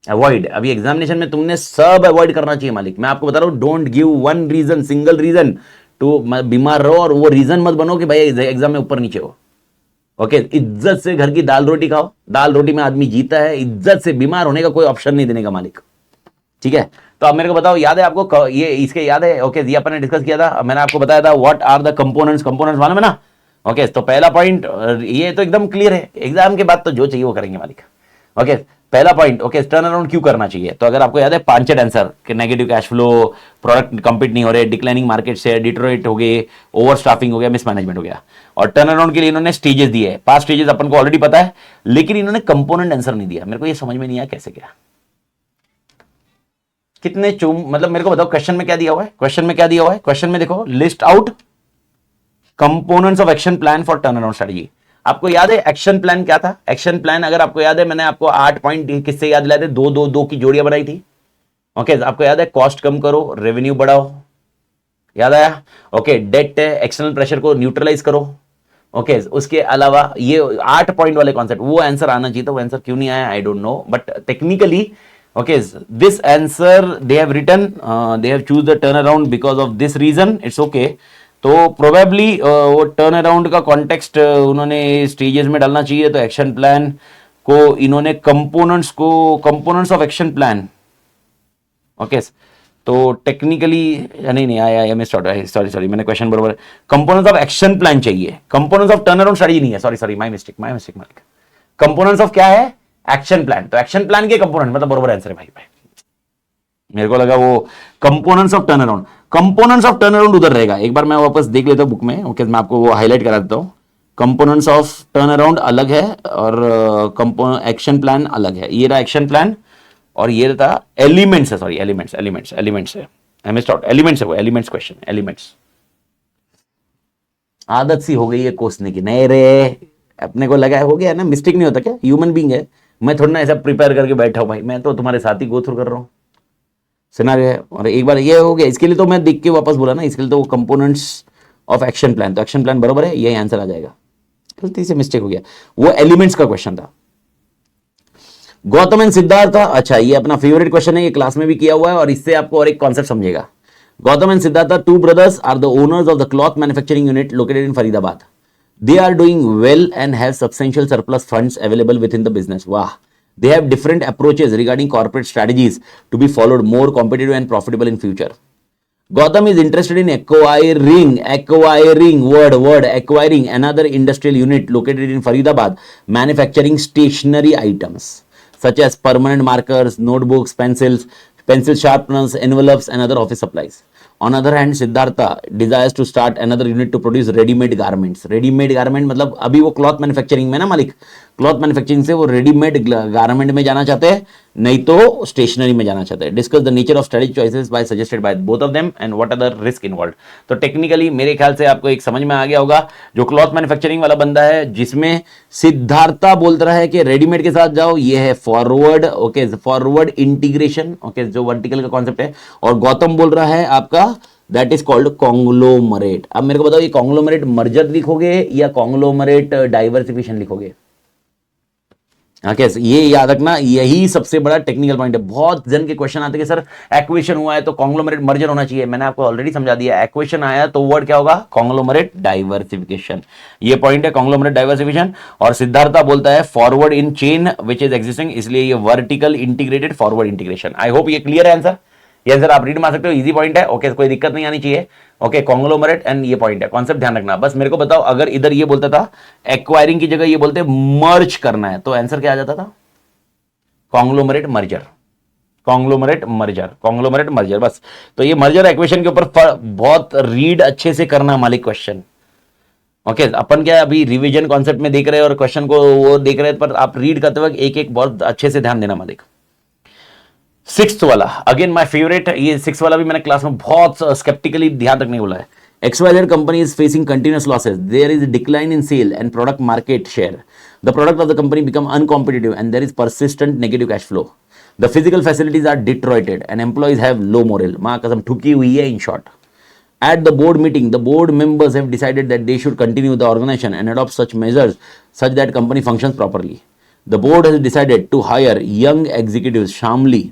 अवॉइड, अभी एग्जामिनेशन में तुमने सब अवॉइड करना चाहिए मालिक, मैं आपको बता रहा हूं, don't give one reason, single reason to बीमार रहो, और वो रीजन मत बनो कि भाई एग्जाम में ऊपर नीचे हो। ओके, इज्जत से घर की दाल रोटी खाओ, दाल रोटी में आदमी जीता है, इज्जत से, बीमार होने का कोई ऑप्शन नहीं देने का मालिक। ठीक है, तो अब मेरे को बताओ, याद है आपको ये इसके याद है। ओके, ये अपन ने डिस्कस किया था, मैंने आपको बताया था what are the components, components मालूम है ना। ओके, तो पहला पॉइंट ये तो एकदम क्लियर है, एग्जाम के बाद तो जो चाहिए वो करेंगे मालिक। ओके, पहला पॉइंट, ओके, टर्न अराउंड क्यों करना चाहिए, तो अगर आपको याद है पांचेट आंसर कि negative cash flow, product compete नहीं हो रहे, डिक्लाइनिंग मार्केट से, डिटोरेट हो गए, ओवर स्टाफिंग हो गया, मिसमैनेजमेंट हो गया, और टर्न अराउंड के लिए इन्होंने स्टेजेस दिए, 5 स्टेजेस अपन को ऑलरेडी पता है, लेकिन इन्होंने कंपोनेंट आंसर नहीं दिया। मेरे को ये समझ में नहीं आया कैसे क्या, कितने चूम, मतलब मेरे को बताओ क्वेश्चन में क्या दिया हुआ है, क्वेश्चन में क्या दिया हुआ है, क्वेश्चन में देखो list out components of action plan for turn around strategy. आपको याद है एक्शन प्लान क्या था? एक्शन प्लान अगर आपको याद है, मैंने आपको 8 पॉइंट किससे याद दिलाए थे? दो दो दो की जोड़ियां बनाई थी। ओके, आपको याद है? कॉस्ट कम करो, रेवेन्यू बढ़ाओ, याद आया? ओके, डेट एक्सटर्नल प्रेशर को न्यूट्रलाइज करो। ओके, उसके अलावा ये 8 पॉइंट वाले कॉन्सेप्ट, वो आंसर आना चाहिए था, वो आंसर क्यों नहीं आया I don't know, but technically okay this answer they have written, they have chose the turn around because of this reason, it's okay. तो प्रोबेबली वो टर्न अराउंड का कॉन्टेक्स्ट उन्होंने स्टेजेस में डालना चाहिए, तो एक्शन प्लान को इन्होंने components of action plan, okay तो टेक्निकली नहीं आया मिस सॉरी मैंने क्वेश्चन बरोबर, कंपोनेंट्स ऑफ एक्शन प्लान चाहिए, components of turn around strategy नहीं है, सॉरी माय मिस्टेक मालिक। कंपोनेंट्स ऑफ क्या है? एक्शन प्लान, तो एक्शन प्लान के कंपोनेंट मतलब बरोबर आंसर है भाई। मेरे को लगा वो components of turn around, components of turn around उधर रहेगा, एक बार मैं वापस देख लेता हूं बुक में। ओके, मैं आपको वो हाईलाइट करा देता हूं। कंपोनेंट्स ऑफ टर्न अराउंड अलग है और एक्शन प्लान अलग है। ये रहा एक्शन प्लान और ये था एलिमेंट्स है, सॉरी एलिमेंट्स है, एलिमेंट्स है वो, एलिमेंट्स क्वेश्चन, एलिमेंट्स। आदत सी हो गई है कोसने की, नहीं रे अपने को लगा हो गया ना, मिस्टेक नहीं होता क्या? ह्यूमन बीइंग है, मैं थोड़ा ना ऐसा प्रिपेयर करके बैठा हूं भाई, मैं तो तुम्हारे साथ ही गो थ्रू कर रहा हूं सिनारियो है। और एक बार ये हो गया, इसके लिए तो मैं देख के वापस बोला ना, इसके लिए तो कंपोनेंट्स ऑफ एक्शन प्लान, तो एक्शन प्लान बराबर है, यही आंसर आ जाएगा। गलती से मिस्टेक हो गया, वो एलिमेंट्स का क्वेश्चन था। गौतम एंड सिद्धार्थ था, अच्छा ये अपना फेवरेट क्वेश्चन है, ये क्लास में भी किया हुआ है और इससे आपको और एक कॉन्सेप्ट समझेगा। Gautam and Siddharth, two brothers are the owners of the cloth manufacturing unit located in Faridabad. They are doing well and have substantial surplus funds available within the business. Wow. They have different approaches regarding corporate strategies to be followed, more competitive and profitable in future. Gautam is interested in acquiring another industrial unit located in Faridabad, manufacturing stationery items such as permanent markers, notebooks, pencil sharpeners, envelopes and other office supplies. On other hand, Siddhartha desires to start another unit to produce ready-made garments. Ready-made garment मतलब अभी वो cloth manufacturing में ना मालिक, cloth manufacturing से वो readymade garment में जाना चाहते हैं, नहीं तो स्टेशनरी में जाना चाहते हैं। Discuss the nature of strategy choices by suggested by both of them and what are the risk involved. तो टेक्निकली मेरे ख्याल से आपको एक समझ में आ गया होगा, जो क्लॉथ मैन्युफैक्चरिंग वाला बंदा है जिसमें सिद्धार्था बोल रहा है कि रेडीमेड के साथ जाओ, ये है forward, okay forward integration, okay जो वर्टिकल का कॉन्सेप्ट है, और गौतम बोल रहा है आपका दैट इज कॉल्ड कॉन्ग्लोमरेट। अब मेरे को बताओ, ये कॉन्ग्लोमरेट मर्जर लिखोगे या कॉन्ग्लोमरेट डाइवर्सिफिकेशन लिखोगे? कैसे, ये याद रखना, यही सबसे बड़ा टेक्निकल पॉइंट है। बहुत जन के क्वेश्चन आते हैं कि सर एक्विजिशन हुआ है तो कॉन्ग्लोमरेट मर्जर होना चाहिए, मैंने आपको ऑलरेडी समझा दिया, एक्विजिशन आया तो वर्ड क्या होगा? Conglomerate diversification. ये पॉइंट है कॉन्ग्लोमरेट डाइवर्सिफिकेशन। और सिद्धार्था बोलता है forward in chain which is existing, इसलिए ये वर्टिकल इंटीग्रेटेड फॉरवर्ड इंटीग्रेशन। आई होप ये क्लियर है आंसर। ये आंसर आप रीड मार सकते हो, इजी पॉइंट है, ओके कोई दिक्कत नहीं आनी चाहिए। ओके कॉन्ग्लोमरेट एंड ये पॉइंट है, कॉन्सेप्ट ध्यान रखना। बस मेरे को बताओ, अगर इधर ये बोलता था एक्वायरिंग की जगह ये बोलते मर्ज करना है, तो आंसर क्या आ जाता था? Conglomerate merger, conglomerate merger, conglomerate merger. बस तो ये मर्जर एक्वेशन के ऊपर बहुत रीड अच्छे से करना मालिक क्वेश्चन। ओके अपन क्या अभी रिवीजन कॉन्सेप्ट में देख रहे हैं और क्वेश्चन को वो देख रहे हैं, पर आप रीड करते वक्त एक एक बहुत अच्छे से ध्यान देना मालिक। सिक्स्थ वाला अगेन माय फेवरेट, ये सिक्स वाला भी मैंने क्लास में बहुत स्केप्टिकली ध्यान रखने बोला है। XYZ company is facing continuous losses. There is a decline in sale and product market share. The product of the company become uncompetitive and there is persistent negative cash flow. The physical facilities are deteriorated and employees have low morale. माँ कसम ठुकी हुई है in short. At the board meeting, the board members have decided that they should continue the organization and adopt such measures such that company functions properly. The board has decided to hire young executives Shamli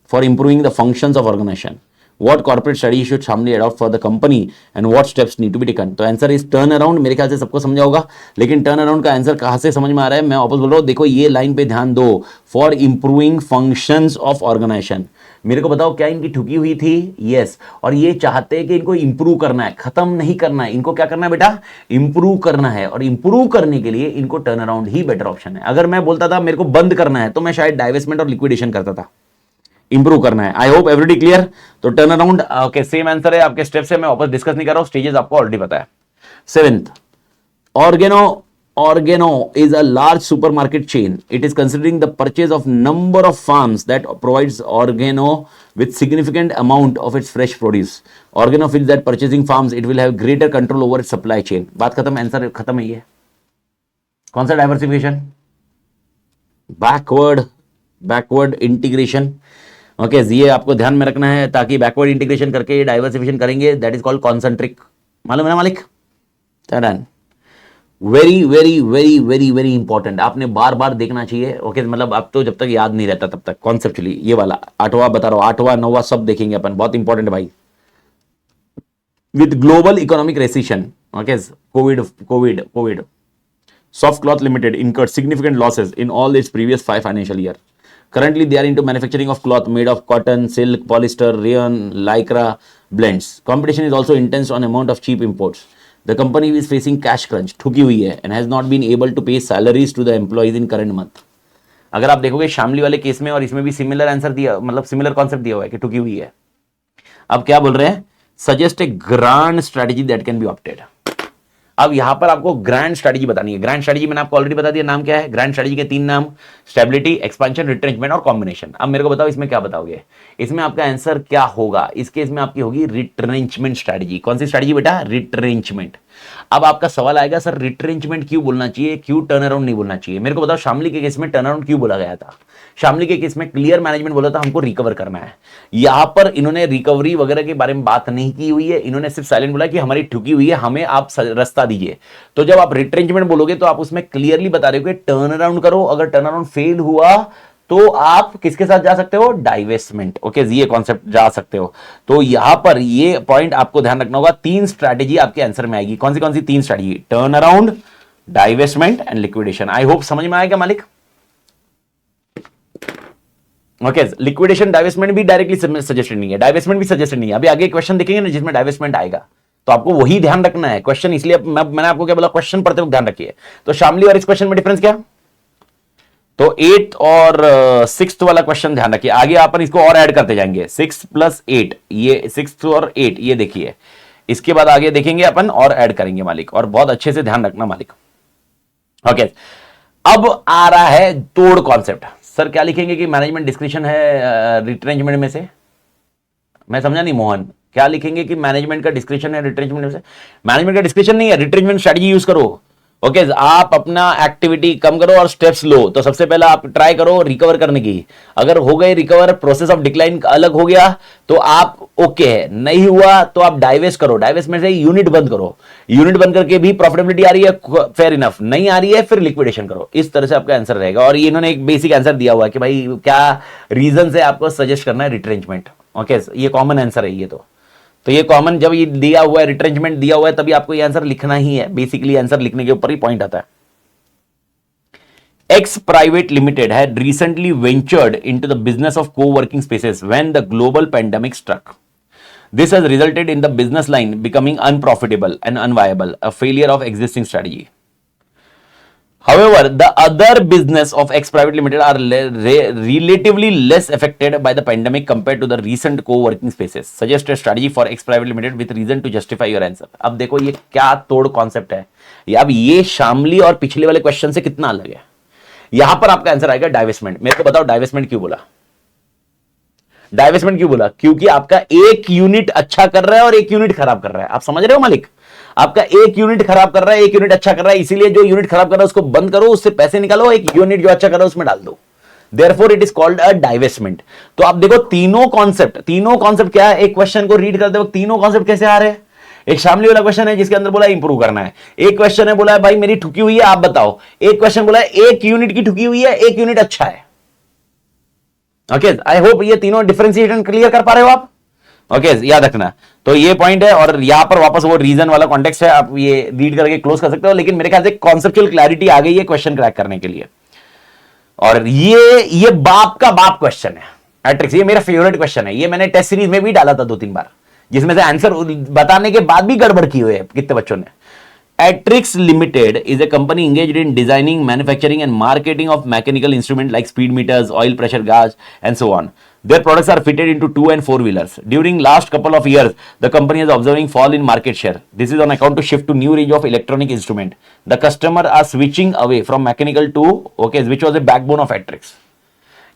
for improving the functions of organization. What corporate strategy should Shamli adopt for the company and what steps need to be taken? तो answer is turn around. मेरे ख्याल से सबको समझा होगा, लेकिन turn around का answer कहाँ से समझ में आ रहा है मैं वापस बोल रहा हूँ। देखो ये लाइन पे ध्यान दो, for improving functions of organization. मेरे को बताओ क्या इनकी ठुकी हुई थी? यस। और ये चाहते हैं कि इनको इंप्रूव करना है, खत्म नहीं करना है। इनको क्या करना है बेटा? इंप्रूव करना है। और इंप्रूव करने के लिए इनको टर्न अराउंड ही बेटर ऑप्शन है। अगर मैं बोलता था मेरे को बंद करना है तो मैं शायद डाइवेस्टमेंट और लिक्विडेशन करता था। इंप्रूव करना है। I hope everybody clear. तो turn around okay same answer है, आपके स्टेप से मैं वापस डिस्कस नहीं कर रहा हूं, स्टेजेस आपको ऑलरेडी पता है। Seventh, organo Organo is a large supermarket chain. It is considering the purchase of number of farms that provides Organo with significant amount of its fresh produce. Organo feels that purchasing farms, it will have greater control over its supply chain. बात खत्म, answer खत्म है ये. कौन सा diversification? Backward integration. Okay, ये आपको ध्यान में रखना है ताकि बैकवर्ड इंटीग्रेशन करके डाइवर्सिफिकेशन करेंगे, दैट इज कॉल्ड कॉन्सेंट्रिक. मालूम है ना मालिक? Done. Very very very very very important, आपने बार बार देखना चाहिए. ओके, मतलब आप तो जब तक याद नहीं रहता तब तक कॉन्सेप्चुअली ये वाला 8वां बता रहा हूं, 8वां 9वां सब देखेंगे अपन, बहुत इंपॉर्टेंट भाई. With global economic rescission, okay, Covid, Soft Cloth Limited incurred significant losses in all its previous 5 financial years. Currently, they are into manufacturing of cloth made of cotton, silk, polyester, rayon, lycra blends. Competition is also intense on amount of cheap imports. The company is facing cash crunch, ठुकी हुई है, and has not been able to pay salaries to the employees in current month. अगर आप देखोगे शामली वाले case में और इसमें भी सिमिलर आंसर दिया, मतलब सिमिलर कॉन्सेप्ट दिया हुआ है कि ठुकी हुई है. अब क्या बोल रहे हैं? Suggest A grand strategy that can be opted. अब यहां पर आपको ग्रैंड स्ट्रेटजी बतानी है. ग्रैंड स्ट्रेटजी मैंने आपको ऑलरेडी बता दिया, नाम क्या है. ग्रैंड स्ट्रेटजी के 3 नाम, स्टेबिलिटी, एक्सपेंशन, रिट्रेंचमेंट और कॉम्बिनेशन. अब मेरे को बताओ इसमें क्या बताओगे? इसमें आपका आंसर क्या होगा? इसके इसमें आपकी होगी रिट्रेंचमेंट स्ट्रेटजी. कौन सी स्ट्रेटजी बेटा? रिट्रेंचमेंट. अब आपका सवाल आएगा, सर रिट्रेंचमेंट क्यों बोलना चाहिए, क्यों टर्न अराउंड नहीं बोलना चाहिए? मेरे को बताओ शामली के केस में टर्न अराउंड क्यों बोला गया था? शामली के केस में क्लियर मैनेजमेंट बोला था, हमको रिकवर करना है. यहां पर इन्होंने रिकवरी वगैरह के बारे में बात नहीं की हुई है, इन्होंने सिर्फ साइलेंट बोला कि हमारी ठुकी हुई है, हमें आप रास्ता दीजिए. तो जब आप रिट्रेंचमेंट बोलोगे तो आप उसमें क्लियरली बता रहे हो कि टर्न अराउंड करो. अगर टर्न अराउंड फेल हुआ तो आप किसके साथ जा सकते हो? डाइवेस्टमेंट. ओके, ये कॉन्सेप्ट जा सकते हो. तो यहां पर ये पॉइंट आपको ध्यान रखना होगा. 3 स्ट्रैटेजी आपके आंसर में आएगी. कौन सी 3 strategy? Turn around, divestment and liquidation. I hope समझ में आएगा मालिक. ओके, लिक्विडेशन डाइवेस्टमेंट भी डायरेक्टली सजेस्टेड नहीं है, डाइवेस्टमेंट भी सजेस्टेड नहीं है. अभी आगे क्वेश्चन देखेंगे ना जिसमें डाइवेस्टमेंट आएगा, तो आपको वही ध्यान रखना है. क्वेश्चन इसलिए मैंने आपको क्या बोला, क्वेश्चन पढ़ते वक्त ध्यान रखिए. तो शामली और इस क्वेश्चन में डिफरेंस क्या? तो 8 और 6th वाला क्वेश्चन ध्यान रखिए. आगे अपन इसको और ऐड करते जाएंगे. 6 + 8, ये 6 और 8 ये देखिए. इसके बाद आगे देखेंगे अपन और ऐड करेंगे मालिक, और बहुत अच्छे से ध्यान रखना मालिक. ओके, अब आ रहा है तोड़ कॉन्सेप्ट. सर क्या लिखेंगे कि मैनेजमेंट डिस्क्रिप्शन है रिट्रेंचमेंट में से? मैं समझा नहीं मोहन, क्या लिखेंगे कि मैनेजमेंट का डिस्क्रिप्शन है रिट्रेंचमेंट में से? मैनेजमेंट का डिस्क्रिप्शन नहीं है, रिट्रेंचमेंट स्ट्रेटजी यूज करो. ओके, आप अपना एक्टिविटी कम करो और स्टेप्स लो. तो सबसे पहला आप ट्राई करो रिकवर करने की. अगर हो गए रिकवर, प्रोसेस ऑफ डिक्लाइन अलग हो गया तो आप ओके है. नहीं हुआ तो आप डाइवेस्ट करो. डाइवेस्टमेंट से यूनिट बंद करो. यूनिट बंद करके भी प्रॉफिटेबिलिटी आ रही है, फेयर इनफ. नहीं आ रही है, फिर लिक्विडेशन करो. इस तरह से आपका आंसर रहेगा. और ये इन्होंने एक बेसिक आंसर दिया हुआ है कि भाई क्या रीजन से आपको सजेस्ट करना है रिट्रेंचमेंट. ओके, ये कॉमन आंसर है ये. तो ये कॉमन जब ये दिया हुआ है, रिट्रेंचमेंट दिया हुआ है, तभी आपको ये आंसर लिखना ही है. बेसिकली आंसर लिखने के ऊपर ही पॉइंट आता है. X Private Limited had recently ventured into the business of co-working spaces when the global pandemic struck. This has resulted in the business line becoming unprofitable and unviable, a failure of existing strategy. However, the other business of X Private Limited are relatively less affected by the pandemic compared to the recent co-working spaces. Suggest a strategy for X Private Limited with reason to justify your answer. अब देखो ये क्या तोड़ concept है. अब ये शामली और पिछले वाले क्वेश्चन से कितना अलग है. यहां पर आपका आंसर आएगा डाइवेस्टमेंट. मेरे को बताओ डाइवेस्टमेंट क्यों बोला? डाइवेस्टमेंट क्यों बोला? क्योंकि आपका एक यूनिट अच्छा कर रहा है और एक यूनिट खराब कर रहा है. आप समझ रहे हो मालिक? आपका एक यूनिट खराब कर रहा है, एक यूनिट अच्छा कर रहा है, इसीलिए जो यूनिट खराब कर रहा है उसको बंद करो, उससे पैसे निकालो, एक यूनिट जो अच्छा कर रहा है उसमें डाल दो. Therefore it is called a divestment. तो आप देखो तीनों कॉन्सेप्ट क्या है. एक क्वेश्चन को रीड करते वक्त तीनों कॉन्सेप्ट कैसे आ रहे हैं. एक शामली वाला क्वेश्चन है जिसके अंदर बोला इंप्रूव करना है. एक क्वेश्चन है बोला है भाई मेरी ठुकी हुई है आप बताओ. एक क्वेश्चन बोला है एक यूनिट की ठुकी हुई है, एक यूनिट अच्छा है. ओके, आई होप ये तीनों डिफरेंशिएशन क्लियर कर पा रहे हो आप. ओके, याद रखना. तो ये पॉइंट है और यहां पर वापस वो रीजन वाला कॉन्टेक्स्ट है, आप ये रीड करके क्लोज कर सकते हो. लेकिन मेरे ख्याल से कॉन्सेप्चुअल क्लैरिटी आ गई है क्वेश्चन क्रैक करने के लिए. और ये बाप का बाप क्वेश्चन है एट्रिक्स. ये मेरा फेवरेट क्वेश्चन है. ये मैंने टेस्ट सीरीज में भी डाला था 2-3 बार, जिसमें से आंसर बताने के बाद भी गड़बड़ की हुई है कितने बच्चों ने. Atrix Limited is a company engaged in designing, manufacturing and marketing of mechanical instruments like speed meters, oil pressure gauge and so on. Their products are fitted into 2 and 4 wheelers. During last couple of years, the company is observing fall in market share. This is on account to shift to new range of electronic instrument. The customer are switching away from mechanical to okay, which was a backbone of Atrix.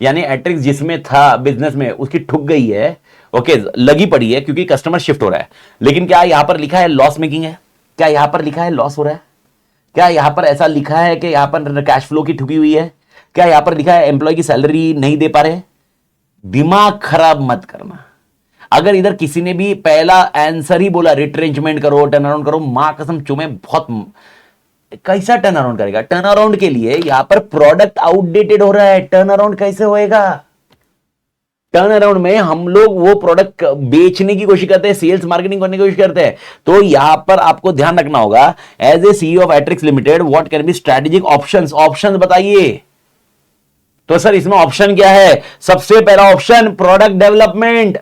यानी Atrix जिसमें था business में उसकी ठुक गई है, okay, लगी पड़ी है क्योंकि कस्टमर शिफ्ट हो रहा है. लेकिन क्या यहां पर लिखा है लॉस मेकिंग है? क्या यहां पर लिखा है लॉस हो रहा है? क्या यहां पर ऐसा लिखा है कि यहां पर कैश फ्लो की ठुकी हुई है? क्या यहां पर लिखा है एम्प्लॉय की सैलरी नहीं दे पा रहे? दिमाग खराब मत करना. अगर इधर किसी ने भी पहला आंसर ही बोला रिट्रेंचमेंट करो, टर्न अराउंड करो, मां कसम चुमे बहुत कैसा टर्न अराउंड करेगा? टर्न अराउंड के लिए यहां पर प्रोडक्ट आउटडेटेड हो रहा है, टर्न अराउंड कैसे होएगा? टर्न अराउंड में हम लोग वो प्रोडक्ट बेचने की कोशिश करते हैं, सेल्स मार्केटिंग करने की कोशिश करते हैं. तो यहां पर आपको ध्यान रखना होगा, as a CEO of Atrix limited what can be strategic options. Options बताइए. तो सर इसमें ऑप्शन क्या है? सबसे पहला option product development.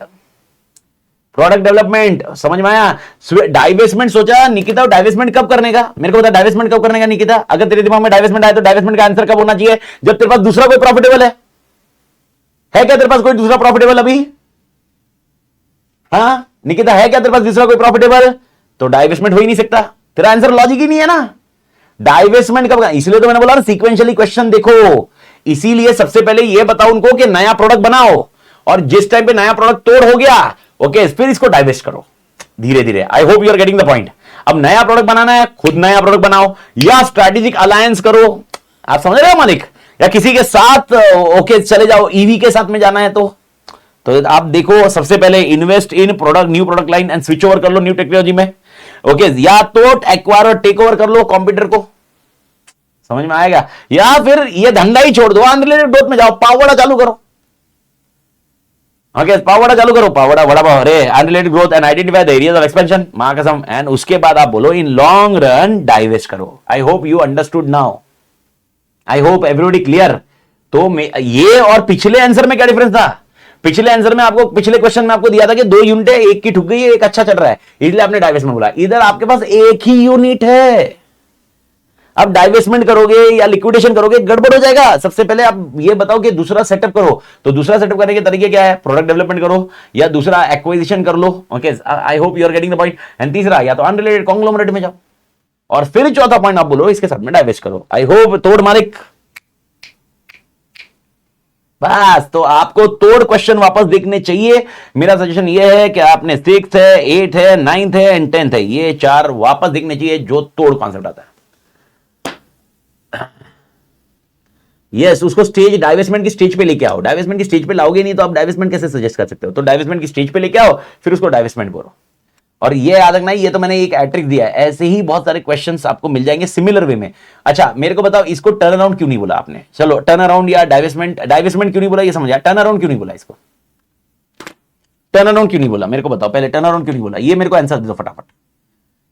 Product development समझ में आया? डाइवेस्टमेंट सोचा निकिता, डाइवेस्टमेंट कब करने का? मेरे को बता डाइवेस्टमेंट कब करने का निकिता? अगर तेरे दिमाग में डाइवेस्टमेंट आए तो डाइवेस्टमेंट का आंसर कब होना चाहिए? जब तेरे पास दूसरा कोई प्रॉफिटेबल है. है क्या तेरे पास कोई दूसरा प्रॉफिटेबल अभी? हाँ निकिता, है क्या तेरे पास दूसरा कोई प्रॉफिटेबल? तो डाइवेस्टमेंट हो ही नहीं सकता. तेरा आंसर लॉजिक ही नहीं है ना. डाइवेस्टमेंट कब? इसलिए तो मैंने बोला ना सीक्वेंशियली क्वेश्चन देखो. इसीलिए सबसे पहले यह बताओ उनको कि नया प्रोडक्ट बनाओ, और जिस टाइम पे नया प्रोडक्ट तोड़ हो गया, ओके, फिर इसको डाइवेस्ट करो धीरे धीरे. I hope you are getting the point. अब नया प्रोडक्ट बनाना है, खुद नया प्रोडक्ट बनाओ या स्ट्रेटेजिक अलायंस करो. आप समझ रहे हो मालिक? या किसी के साथ ओके चले जाओ, ईवी के साथ में जाना है तो आप देखो सबसे पहले invest in product, new product line and switch over कर लो न्यू टेक्नोलॉजी में. ओके, या तो एक्वायर और टेक ओवर कर लो कॉम्पिटिटर को. समझ में आएगा? या फिर ये धंधा ही छोड़ दो, अनरिलेटेड ग्रोथ में जाओ, पावड़ा चालू करो. ओके, पावड़ा चालू करो, पावड़ा वड़ा पाव, अरे unrelated growth and identify the areas of expansion, मां कसम. एंड उसके बाद आप बोलो इन लॉन्ग रन डाइवेस्ट करो. आई hope you understood now. I hope everybody clear. तो ये और पिछले आंसर में क्या डिफरेंस था? पिछले आंसर में आपको, पिछले क्वेश्चन में आपको दिया था कि 2 यूनिट है, एक की ठुक गई है, एक अच्छा चल रहा है, इसलिए आपने डाइवेस्टमेंट बोला. इधर आपके पास एक ही यूनिट है. अब डाइवेस्टमेंट करोगे या लिक्विडेशन करोगे, गड़बड़ हो जाएगा. सबसे पहले आप ये बताओ कि दूसरा सेटअप करो. तो दूसरा सेटअप करने के तरीके क्या है? प्रोडक्ट डेवलपमेंट करो या दूसरा एक्विजिशन कर लो. Okay, I hope you are getting the point. And तीसरा या तो अनरिलेटेड कॉन्ग्लोमरेट में जाओ, और फिर चौथा पॉइंट आप बोलो इसके साथ में डाइवेस्ट करो. आई होप तोड़ मालिक. बस, तो आपको तोड़ क्वेश्चन वापस देखने चाहिए. मेरा सजेशन ये है कि आपने 6th है, 8th है, 9th है एंड 10th है, ये 4 वापस देखने चाहिए जो तोड़ कॉन्सेप्ट आता है. यस, उसको स्टेज, डाइवेस्टमेंट की स्टेज पे लेके आओ. डाइवेस्टमेंट की स्टेज पे लाओगे नहीं तो आप डाइवेस्टमेंट कैसे सजेस्ट कर सकते हो? तो डाइवेस्टमेंट की स्टेज पे लेके आओ, फिर उसको डाइवेस्टमेंट बोलो. और ये याद रखना, ये तो मैंने एक एट्रिक्स दिया है, ऐसे ही बहुत सारे क्वेश्चंस आपको मिल जाएंगे सिमिलर वे में. अच्छा मेरे को बताओ इसको टर्न अराउंड क्यों नहीं बोला आपने? चलो टर्न अराउंड या डाइवेस्टमेंट, डाइवेस्टमेंट क्यों नहीं बोला ये समझ आया, टर्न अराउंड क्यों नहीं बोला इसको? टर्न अराउंड क्यों नहीं बोला मेरे को बताओ पहले, टर्न अराउंड क्यों नहीं बोला? ये मेरे को आंसर दे दो फटाफट.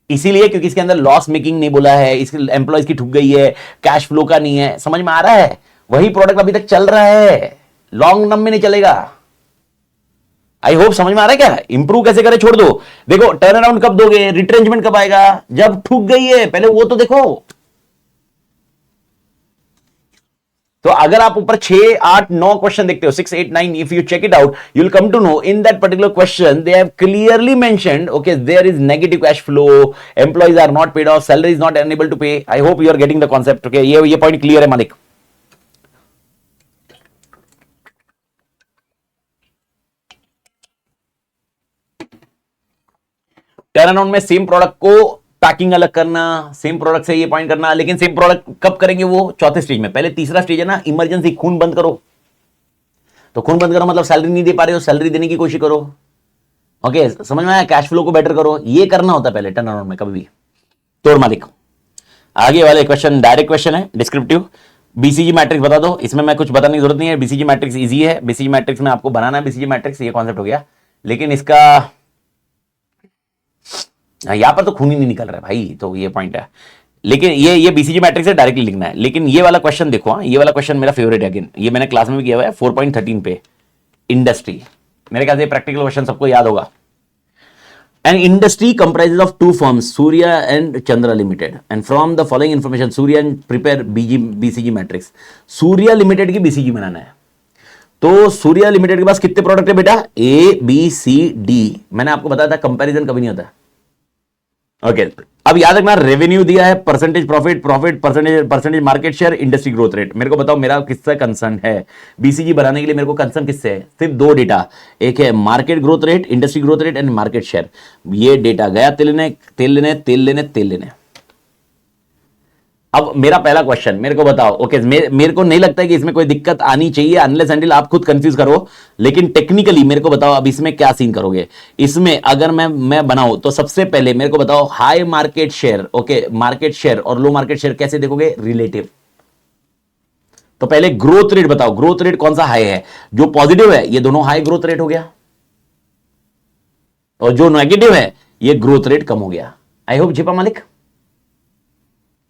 इसीलिए क्योंकि इसके अंदर लॉस मेकिंग नहीं बोला है, इसके एम्प्लॉयज की ठुक गई है, कैश फ्लो का नहीं है. समझ में आ रहा है? वही प्रोडक्ट अभी तक चल रहा है, लॉन्ग टर्म में नहीं चलेगा. आई होप समझ में आ रहा है क्या? इंप्रूव कैसे करे छोड़ दो. देखो टर्न अराउंड कब दोगे, रिट्रेंचमेंट कब आएगा? जब ठुक गई है, पहले वो तो देखो. तो अगर आप ऊपर 6, 8, 9 क्वेश्चन देखते हो, 6, 8, 9, if you check it out you will come to know in that particular question they have clearly mentioned okay there is negative cash flow, employees are not paid off, salary is not unable to pay. I hope you are getting the concept. Okay, ये point clear है मालिक. Turn around में same product को packing अलग करना, same product से ये point करना, लेकिन सेम प्रोडक्ट कब करेंगे? वो चौथे स्टेज में. पहले तीसरा स्टेज है ना इमरजेंसी, खून बंद करो. तो खून बंद करो मतलब सैलरी नहीं दे पा रहे हो, सैलरी देने की कोशिश करो. ओके, समझ में आया? कैश फ्लो को बेटर करो, ये करना होता है पहले टर्न अराउंड में कभी भी. तोड़ मालिक. आगे वाले क्वेश्चन डायरेक्ट क्वेश्चन है, डिस्क्रिप्टिव. बीसीजी मैट्रिक्स बता दो. इसमें मैं कुछ बताने की जरूरत नहीं है, बीसीजी मैट्रिक्स इजी है. बीसीजी मैट्रिक्स में आपको बनाना है बीसीजी मैट्रिक्स, ये कॉन्सेप्ट हो गया. लेकिन इसका यहां पर तो खून ही नहीं निकल रहा है भाई, तो ये पॉइंट है. लेकिन ये बीसीजी मैट्रिक्स से डायरेक्टली लिखना है. लेकिन ये वाला क्वेश्चन देखो, हाँ ये वाला क्वेश्चन मेरा फेवरेट है. अगेन ये मैंने क्लास में भी किया हुआ है 4.13 पे. इंडस्ट्री, मेरे ख्याल से प्रैक्टिकल क्वेश्चन सबको याद होगा. An industry comprises of 2 firms, Surya and Chandra Limited. And from the following information, Surya and prepare BCG matrix. Surya Limited की BCG बनाना है. तो सूर्या लिमिटेड के पास कितने प्रोडक्ट है बेटा? A B C D. मैंने आपको बताया था कंपैरिजन कभी नहीं होता। ओके अब याद रखना, रेवेन्यू दिया है, percentage profit, profit percentage market share, industry growth rate. मेरे को बताओ मेरा किससे कंसर्न है? बीसीजी बनाने के लिए मेरे को कंसर्न किससे है? सिर्फ दो डेटा, एक है market growth rate, industry growth rate and market share. ये डेटा गया तेल लेने। अब मेरा पहला क्वेश्चन, मेरे को बताओ, ओके मेरे को नहीं लगता है कि इसमें कोई दिक्कत आनी चाहिए अनलेस अनटिल आप खुद कंफ्यूज करो, लेकिन टेक्निकली मेरे को बताओ अब इसमें क्या सीन करोगे। इसमें अगर मैं बनाऊं तो सबसे पहले मेरे को बताओ high market share, okay market share और लो मार्केट शेयर कैसे देखोगे? रिलेटिव। तो पहले ग्रोथ रेट बताओ, ग्रोथ रेट कौन सा हाई है? जो पॉजिटिव है ये दोनों हाई ग्रोथ रेट हो गया, और जो नेगेटिव है ये ग्रोथ रेट कम हो गया। आई होप छिपा मालिक।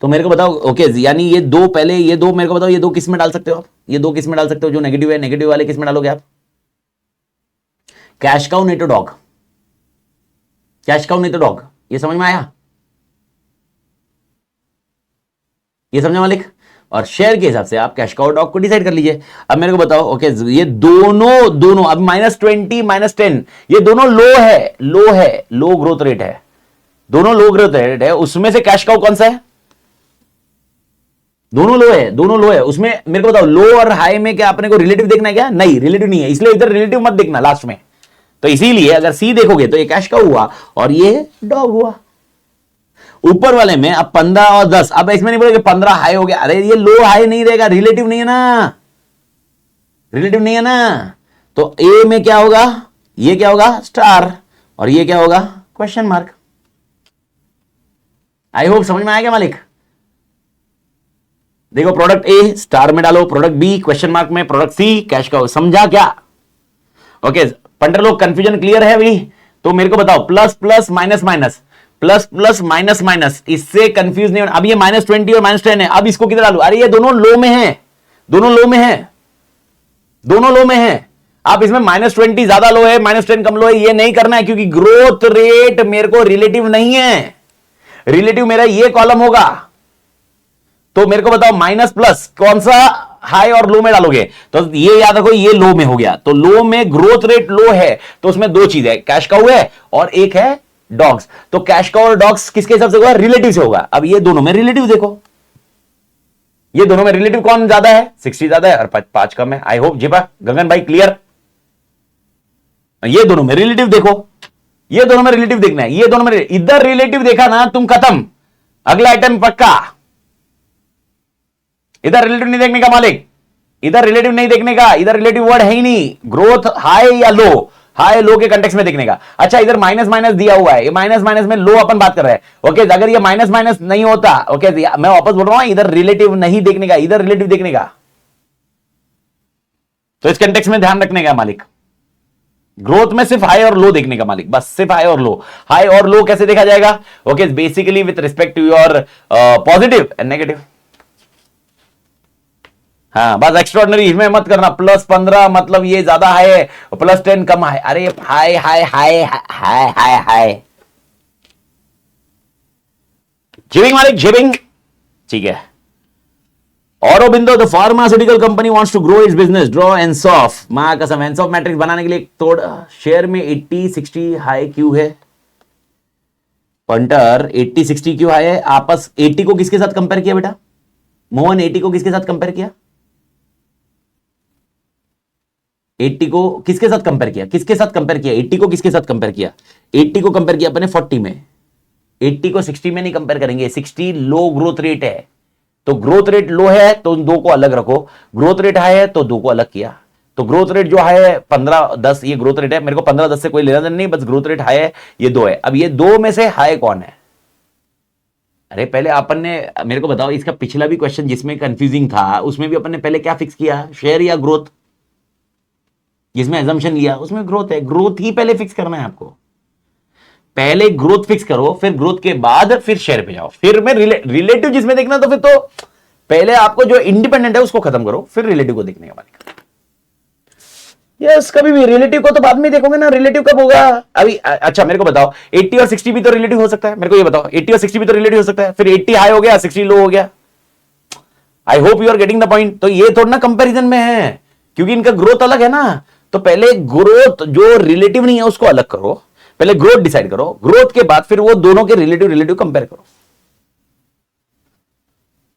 तो मेरे को बताओ, ओके यानी ये दो, पहले ये दो मेरे को बताओ, ये दो किस में डाल सकते हो आप? ये दो किस में डाल सकते हो? जो नेगेटिव है, नेगेटिव वाले किस में डालोगे आप? कैश काउ नहीं तो डॉग, कैश काउ नहीं तो डॉग। ये समझ में आया? ये समझा मालिक? और शेयर के हिसाब से आप कैश काउ डॉग को डिसाइड कर लीजिए। अब मेरे को बताओ, ओके ये दोनों अब -20 -10 ये दोनों लो ग्रोथ रेट है, दोनों लो ग्रोथ रेट है। उसमें से कैश काउ कौन सा है? दोनों लो है। उसमें मेरे को बताओ लो और हाई में क्या अपने को रिलेटिव देखना है क्या? नहीं, रिलेटिव नहीं है, इसलिए इधर रिलेटिव मत देखना लास्ट में। तो इसीलिए अगर सी देखोगे तो ये कैश का हुआ और ये डॉग हुआ। ऊपर वाले में अब 15 और 10, अब इसमें नहीं बोलेगे 15 हाई हो गया, अरे ये लो हाई नहीं रहेगा, रिलेटिव नहीं है ना, तो ए में क्या होगा? ये क्या होगा? स्टार, और ये क्या होगा? Question mark. आई होप समझ में आया क्या मालिक? देखो प्रोडक्ट ए स्टार में डालो, प्रोडक्ट बी क्वेश्चन मार्क में, प्रोडक्ट सी कैश का। समझा क्या? ओके पंडर लोग कंफ्यूजन क्लियर है अभी? तो मेरे को बताओ plus plus minus minus, plus plus minus minus, इससे कंफ्यूज नहीं होना। अब ये -20 और -10 है, अब इसको किधर डालू? अरे ये दोनों लो में है, दोनों लो में है। आप इसमें -20 ज्यादा लो है, -10 कम लो है, ये नहीं करना है, क्योंकि ग्रोथ रेट मेरे को रिलेटिव नहीं है। रिलेटिव मेरा ये कॉलम होगा। तो मेरे को बताओ माइनस प्लस कौन सा हाई और लो में डालोगे? तो ये याद रखो ये लो में हो गया, तो लो में ग्रोथ रेट लो है, तो उसमें दो चीज है, कैश काउ है और एक है डॉग्स। तो कैश काउ और डॉग्स किसके हिसाब से होगा? रिलेटिव से होगा। अब ये दोनों में रिलेटिव देखो, ये दोनों में रिलेटिव कौन ज्यादा है? 60 ज्यादा है और 5 कम है। आई होप जीपा गगन भाई क्लियर? ये दोनों में रिलेटिव देखो, ये दोनों में रिलेटिव देखना है, ये दोनों में इधर रिलेटिव देखा ना तुम खत्म, अगला आइटम पक्का। इधर रिलेटिव नहीं देखने का मालिक, इधर रिलेटिव नहीं देखने का, इधर रिलेटिव वर्ड है ही नहीं। ग्रोथ हाई या लो, हाई लो के कंटेक्स्ट में देखने का। अच्छा इधर माइनस माइनस दिया हुआ है, ये माइनस माइनस में लो अपन बात कर रहे हैं। ओके अगर ये माइनस माइनस नहीं होता, ओके मैं वापस बोल रहा हूं इधर रिलेटिव नहीं देखने का, इधर रिलेटिव देखने का। तो इस कंटेक्स्ट में ध्यान रखने का मालिक, ग्रोथ में सिर्फ हाई और लो देखने का मालिक, बस सिर्फ हाई और लो। हाई और लो कैसे देखा जाएगा? Okay basically with respect to your positive and negative. हाँ बस एक्स्ट्रॉर्डनरी इसमें मत करना। +15 मतलब ये ज्यादा हाई है, +10 कम है। अरे हाई हाई हाई हाई हाई हाई जिबिंग मालिक जिबिंग, ठीक है। Aurobindo the pharmaceutical company wants to grow its business, draw Ansoff. मां कसम एनसॉफ मैट्रिक्स बनाने के लिए तोड़। शेयर में 80-60 हाई क्यों है? पंटर 80-60 क्यों हाई है? आपस 80 को किसके साथ कंपेयर किया बेटा? मोहन 80 को किसके साथ कंपेयर किया? 80 को किसके साथ कंपेयर किया? किसके साथ कंपेयर किया? 80 को किसके साथ कंपेयर किया? 80 को कंपेयर किया अपने 40 में। 80 को 60 में नहीं कंपेयर करेंगे, 60 लो ग्रोथ रेट है, तो ग्रोथ रेट लो है तो उन दो को अलग रखो, ग्रोथ रेट हाई है तो दो को अलग किया। तो ग्रोथ रेट जो हाई है 15-10 ये ग्रोथ रेट है, मेरे को 15-10 से कोई लेना देना नहीं, बस ग्रोथ रेट हाई है, ये दो है। अब ये दो में से हाई कौन है? अरे पहले अपन ने, मेरे को बताओ इसका पिछला भी क्वेश्चन जिसमें कंफ्यूजिंग था उसमें भी अपन ने पहले क्या फिक्स किया? शेयर या ग्रोथ? जिसमें एजम्पशन लिया उसमें ग्रोथ है, ग्रोथ ही पहले फिक्स करना है आपको। पहले ग्रोथ फिक्स करो, फिर ग्रोथ के बाद फिर शेयर पे जाओ, फिर मैं रिलेटिव जिसमें देखना, तो फिर तो पहले आपको जो इंडिपेंडेंट है उसको खत्म करो, फिर रिलेटिव को देखने का मालिक। यस कभी भी रिलेटिव को तो बाद में देखोगे ना, रिलेटिव कब होगा अभी? अच्छा मेरे को बताओ 80 और 60 भी तो रिलेटिव हो सकता है, मेरे को ये बताओ 80 और 60 भी तो रिलेटिव हो सकता है, फिर 80 हाई हो गया 60 लो हो गया। I hope you are getting the point. तो ये थोड़ा ना कंपैरिजन में है, क्योंकि इनका ग्रोथ अलग है ना। तो पहले ग्रोथ जो रिलेटिव नहीं है उसको अलग करो, पहले ग्रोथ डिसाइड करो, ग्रोथ के बाद फिर वो दोनों के रिलेटिव रिलेटिव कंपेयर करो।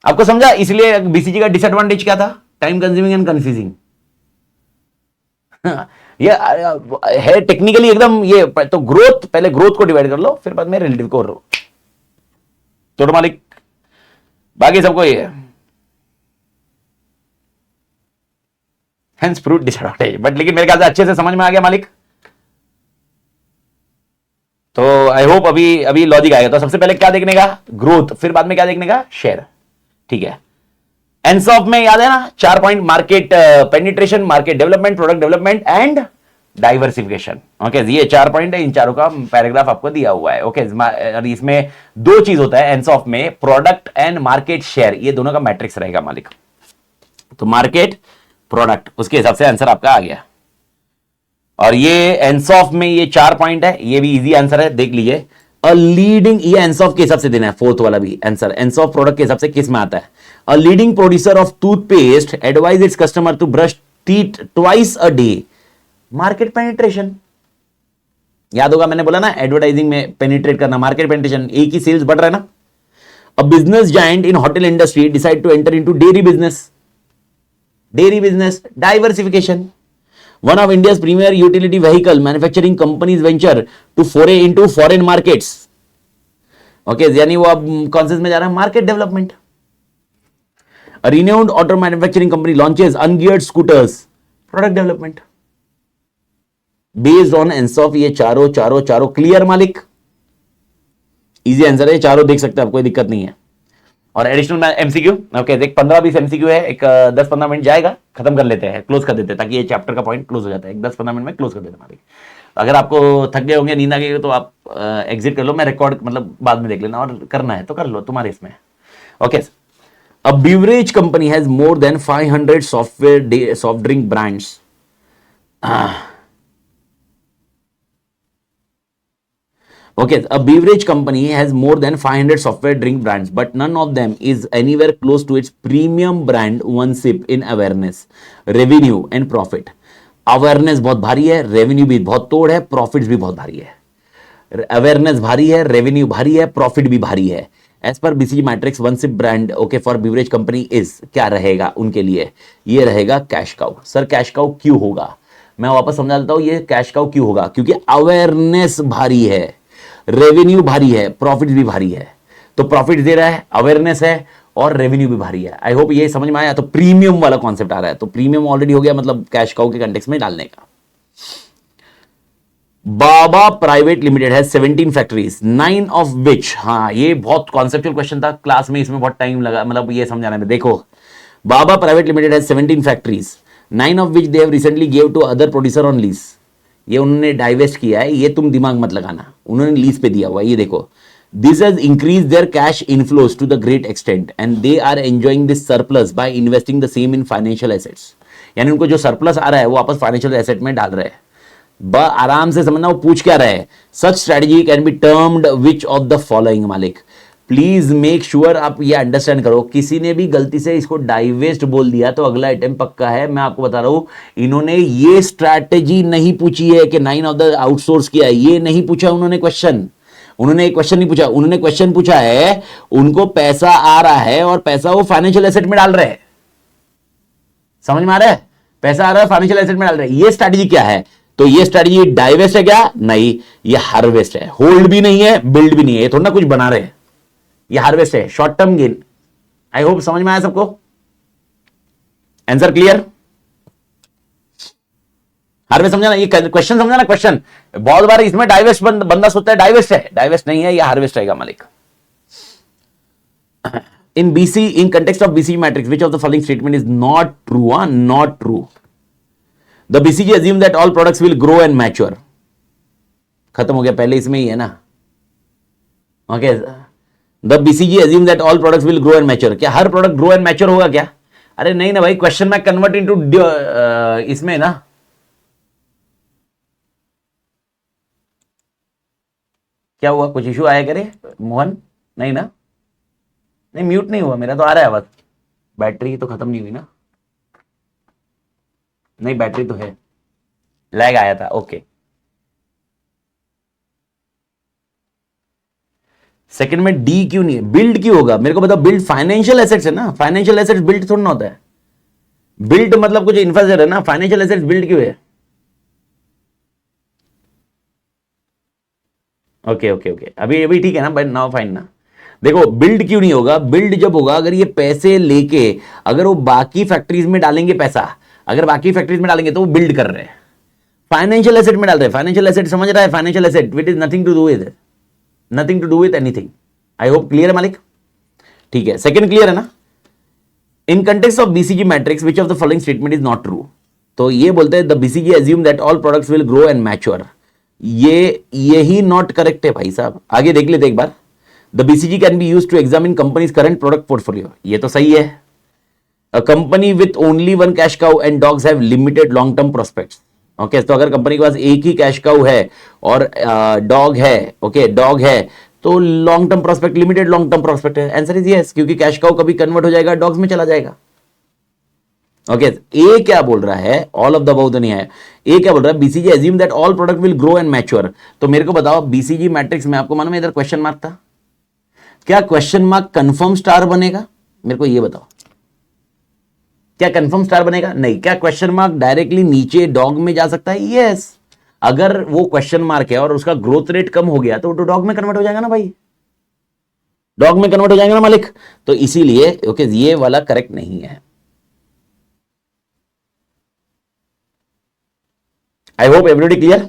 आपको समझा? इसलिए बीसीजी का डिसएडवांटेज क्या था? Time consuming and confusing. ये है टेक्निकली एकदम। ये तो ग्रोथ, पहले ग्रोथ को डिवाइड कर लो, फिर बाद में रिलेटिव को रो। तो मालिक बाकी सबको ये है हेंस फ्रूट डिसएडवांटेज, बट लेकिन मेरे ख्याल से अच्छे से समझ में आ गया मालिक। तो आई होप अभी अभी लॉजिक आएगा। तो सबसे पहले क्या देखने का? ग्रोथ, फिर बाद में क्या देखने का? शेयर। ठीक है। एनसॉफ में याद है ना 4 point? Market penetration, market development, product development and diversification. Okay, ये 4 पॉइंट है, इन चारों का पैराग्राफ आपको दिया हुआ है। ओके, इसमें 2 चीज होता है एनसॉफ में, प्रोडक्ट एंड मार्केट शेयर, ये दोनों का मैट्रिक्स रहेगा मालिक। तो मार्केट, प्रोडक्ट, उसके हिसाब से आंसर आपका आ गया। और ये एनसॉफ में ये 4 पॉइंट है, ये भी इजी आंसर है, देख लीजिए। अ लीडिंग, ये एनसॉफ के हिसाब से देना है, फोर्थ वाला भी आंसर एनसॉफ प्रोडक्ट के हिसाब से किस में आता है? A leading producer of toothpaste advise its customer to brush teeth twice a day. Market penetration, याद होगा मैंने बोला ना एडवर्टाइजिंग में पेनिट्रेट करना, मार्केट पेनिट्रेशन, एक ही सेल्स बढ़ रहा है ना। A business giant in hotel industry decide to enter into dairy business, dairy business, diversification. One of India's premier utility vehicle manufacturing companies venture to foray into foreign markets. Okay, यानी वो अब कौन से में जा रहा है? Market development. A renowned auto manufacturing company launches ungeared scooters, product development. Based on Ansoff ये चारों चारों चारों क्लियर मालिक? इजी आंसर है, चारों देख सकते हैं आप, कोई दिक्कत नहीं है। और एडिशनल एमसीक्यू, ओके, देख 15-20 एमसीक्यू है, एक 10-15 मिनट जाएगा, खत्म कर लेते हैं, क्लोज कर देते हैं, ताकि ये चैप्टर का पॉइंट क्लोज हो जाता है। एक 10-15 मिनट में क्लोज कर देते हैं मालिक। अगर आपको थक गए होंगे, नींद आ गई तो आप एग्जिट कर लो, मैं रिकॉर्ड मतलब बाद में देख लेना, और करना है तो कर लो, तुम्हारे इसमें। Okay, a beverage company has more than 500 soft drink brands. Okay, a beverage company has more than 500 software drink brands, but none of them is anywhere close to its premium brand One Sip in awareness, revenue and profit. Awareness बहुत भारी है, revenue भी बहुत तोड़ है, profits भी बहुत भारी है। अवेयरनेस भारी है, रेवेन्यू भारी है, प्रॉफिट भी भारी है। एज पर BCG matrix one sip brand okay for beverage company is, क्या रहेगा उनके लिए? ये रहेगा cash cow. Sir cash cow क्यों होगा? मैं वापस समझा देता हूं, ये कैश काउ क्यों होगा? क्योंकि अवेयरनेस भारी है, रेवेन्यू भारी है, प्रॉफिट भी भारी है। तो प्रॉफिट दे रहा है, अवेयरनेस है, और रेवेन्यू भी भारी है। आई होप ये समझ में आया। तो प्रीमियम वाला कॉन्सेप्ट आ रहा है, तो प्रीमियम ऑलरेडी हो गया, मतलब कैश काउ के कंटेक्स्ट में डालने का। बाबा प्राइवेट लिमिटेड है 17 फैक्ट्रीज, 9 ऑफ विच, हाँ ये बहुत कॉन्सेप्चुअल क्वेश्चन था क्लास में, इसमें बहुत टाइम लगा, मतलब ये समझाने में। देखो, बाबा प्राइवेट लिमिटेड है 17 factories, 9 of which they have recently give to other producer on lease. ये उन्होंने डाइवेस्ट किया है, ये तुम दिमाग मत लगाना, उन्होंने लीज पे दिया हुआ है। ये देखो, this has increase their cash inflows to the great extent and they are enjoying this surplus by investing the same in financial assets. यानी उनको जो सरप्लस आ रहा है वो वापस फाइनेंशियल एसेट में डाल रहे हैं। आराम से समझना, वो पूछ क्या रहे हैं? Such strategy can be termed which of the following मालिक? प्लीज मेक श्योर आप ये अंडरस्टैंड करो। किसी ने भी गलती से इसको डाइवेस्ट बोल दिया तो अगला आइटम पक्का है। मैं आपको बता रहा हूं, इन्होंने ये स्ट्रैटेजी नहीं पूछी है कि 9 ऑफ द आउटसोर्स किया है, ये नहीं पूछा उन्होंने क्वेश्चन। उन्होंने एक क्वेश्चन नहीं पूछा, उन्होंने क्वेश्चन पूछा है उनको पैसा आ रहा है और पैसा वो फाइनेंशियल एसेट में डाल रहे हैं। समझ में आ रहा है? पैसा आ रहा है, फाइनेंशियल एसेट में डाल रहे हैं। ये स्ट्रैटेजी क्या है? तो ये स्ट्रैटेजी डाइवेस्ट है क्या? नहीं, ये हार्वेस्ट है। होल्ड भी नहीं है, बिल्ड भी नहीं है, ये थोड़ा ना कुछ बना रहे हैं, ये हार्वेस्ट है, short term gain. I hope समझ में आया सबको। Answer clear? हार्वेस्ट समझा ना? ये क्वेश्चन समझा ना? क्वेश्चन बहुत बार इसमें डाइवेस्ट बंदा सोचता है डाइवेस्ट है, डाइवेस्ट नहीं है, ये हार्वेस्ट रहेगा मालिक। In BC, in context of BC matrix, which of the following statement is not true? Not true. The BCG assume that all products will grow and mature. खत्म हो गया, पहले इसमें ही है ना। Okay, the BCG assume that all products will grow and mature. क्या हर product grow and mature होगा क्या? अरे नहीं ना भाई, क्वेश्चन में कन्वर्ट इनटू इसमें ना। क्या हुआ, कुछ इशू आया करे मोहन? नहीं ना, नहीं म्यूट नहीं हुआ, मेरा तो आ रहा है आवाज। बैटरी तो खत्म नहीं हुई ना? नहीं बैटरी तो है, लैग आया था, ओके। सेकंड में डी क्यों नहीं है, बिल्ड क्यों होगा मेरे को बताओ, बिल्ड फाइनेंशियल एसेट्स है ना, फाइनेंशियल एसेट्स बिल्ड थोड़ा ना होता है, बिल्ड मतलब कुछ इंफ्रास्ट्रक्चर है ना, फाइनेंशियल एसेट्स बिल्ड क्यों है? ओके ओके ओके, अभी अभी ठीक है ना, बट नाउ फाइन ना। देखो बिल्ड क्यों नहीं होगा, बिल्ड जब होगा अगर ये पैसे लेके अगर वो बाकी फैक्ट्रीज में डालेंगे पैसा, अगर बाकी फैक्ट्रीज में डालेंगे तो वो बिल्ड कर रहे हैं, फाइनेंशियल एसेट में डाल रहे हैं, फाइनेंशियल एसेट समझ रहा है, financial asset it is nothing to do with, nothing to do with anything. I hope clear है मालिक, ठीक है, सेकंड क्लियर है ना। In context of BCG matrix which of the following statement is not true, तो ये बोलते हैं the BCG assume that all products will grow and mature, यही नॉट करेक्ट है भाई साहब, आगे देख लेते एक बार। The BCG can B use to examine companies current product portfolio, ये तो सही है। A company with only one cash cow and dogs have limited long term prospects, okay, तो अगर कंपनी के पास एक ही कैश काउ है और डॉग है, ओके, डॉग है, तो long term prospect, limited long term prospect है, आंसर इज यस, क्योंकि कैश काउ कभी कन्वर्ट हो जाएगा डॉग्स में चला जाएगा। ओके, ए क्या बोल रहा है, ऑल ऑफ द अबव तो नहीं है, ए क्या बोल रहा है, BCG assume that all product will grow and mature, तो मेरे को बताओ बीसीजी मैट्रिक्स में आपको मालूम है इधर क्वेश्चन मार्क था, क्या क्वेश्चन मार्क कंफर्म स्टार बनेगा, मेरे को ये बताओ, क्या कंफर्म स्टार बनेगा? नहीं। क्या क्वेश्चन मार्क डायरेक्टली नीचे डॉग में जा सकता है? यस, अगर वो क्वेश्चन मार्क है और उसका ग्रोथ रेट कम हो गया तो डॉग में कन्वर्ट हो जाएगा ना भाई, डॉग में कन्वर्ट हो जाएगा ना मालिक, तो इसीलिए ओके ये वाला करेक्ट नहीं है। आई होप एवरीबॉडी क्लियर,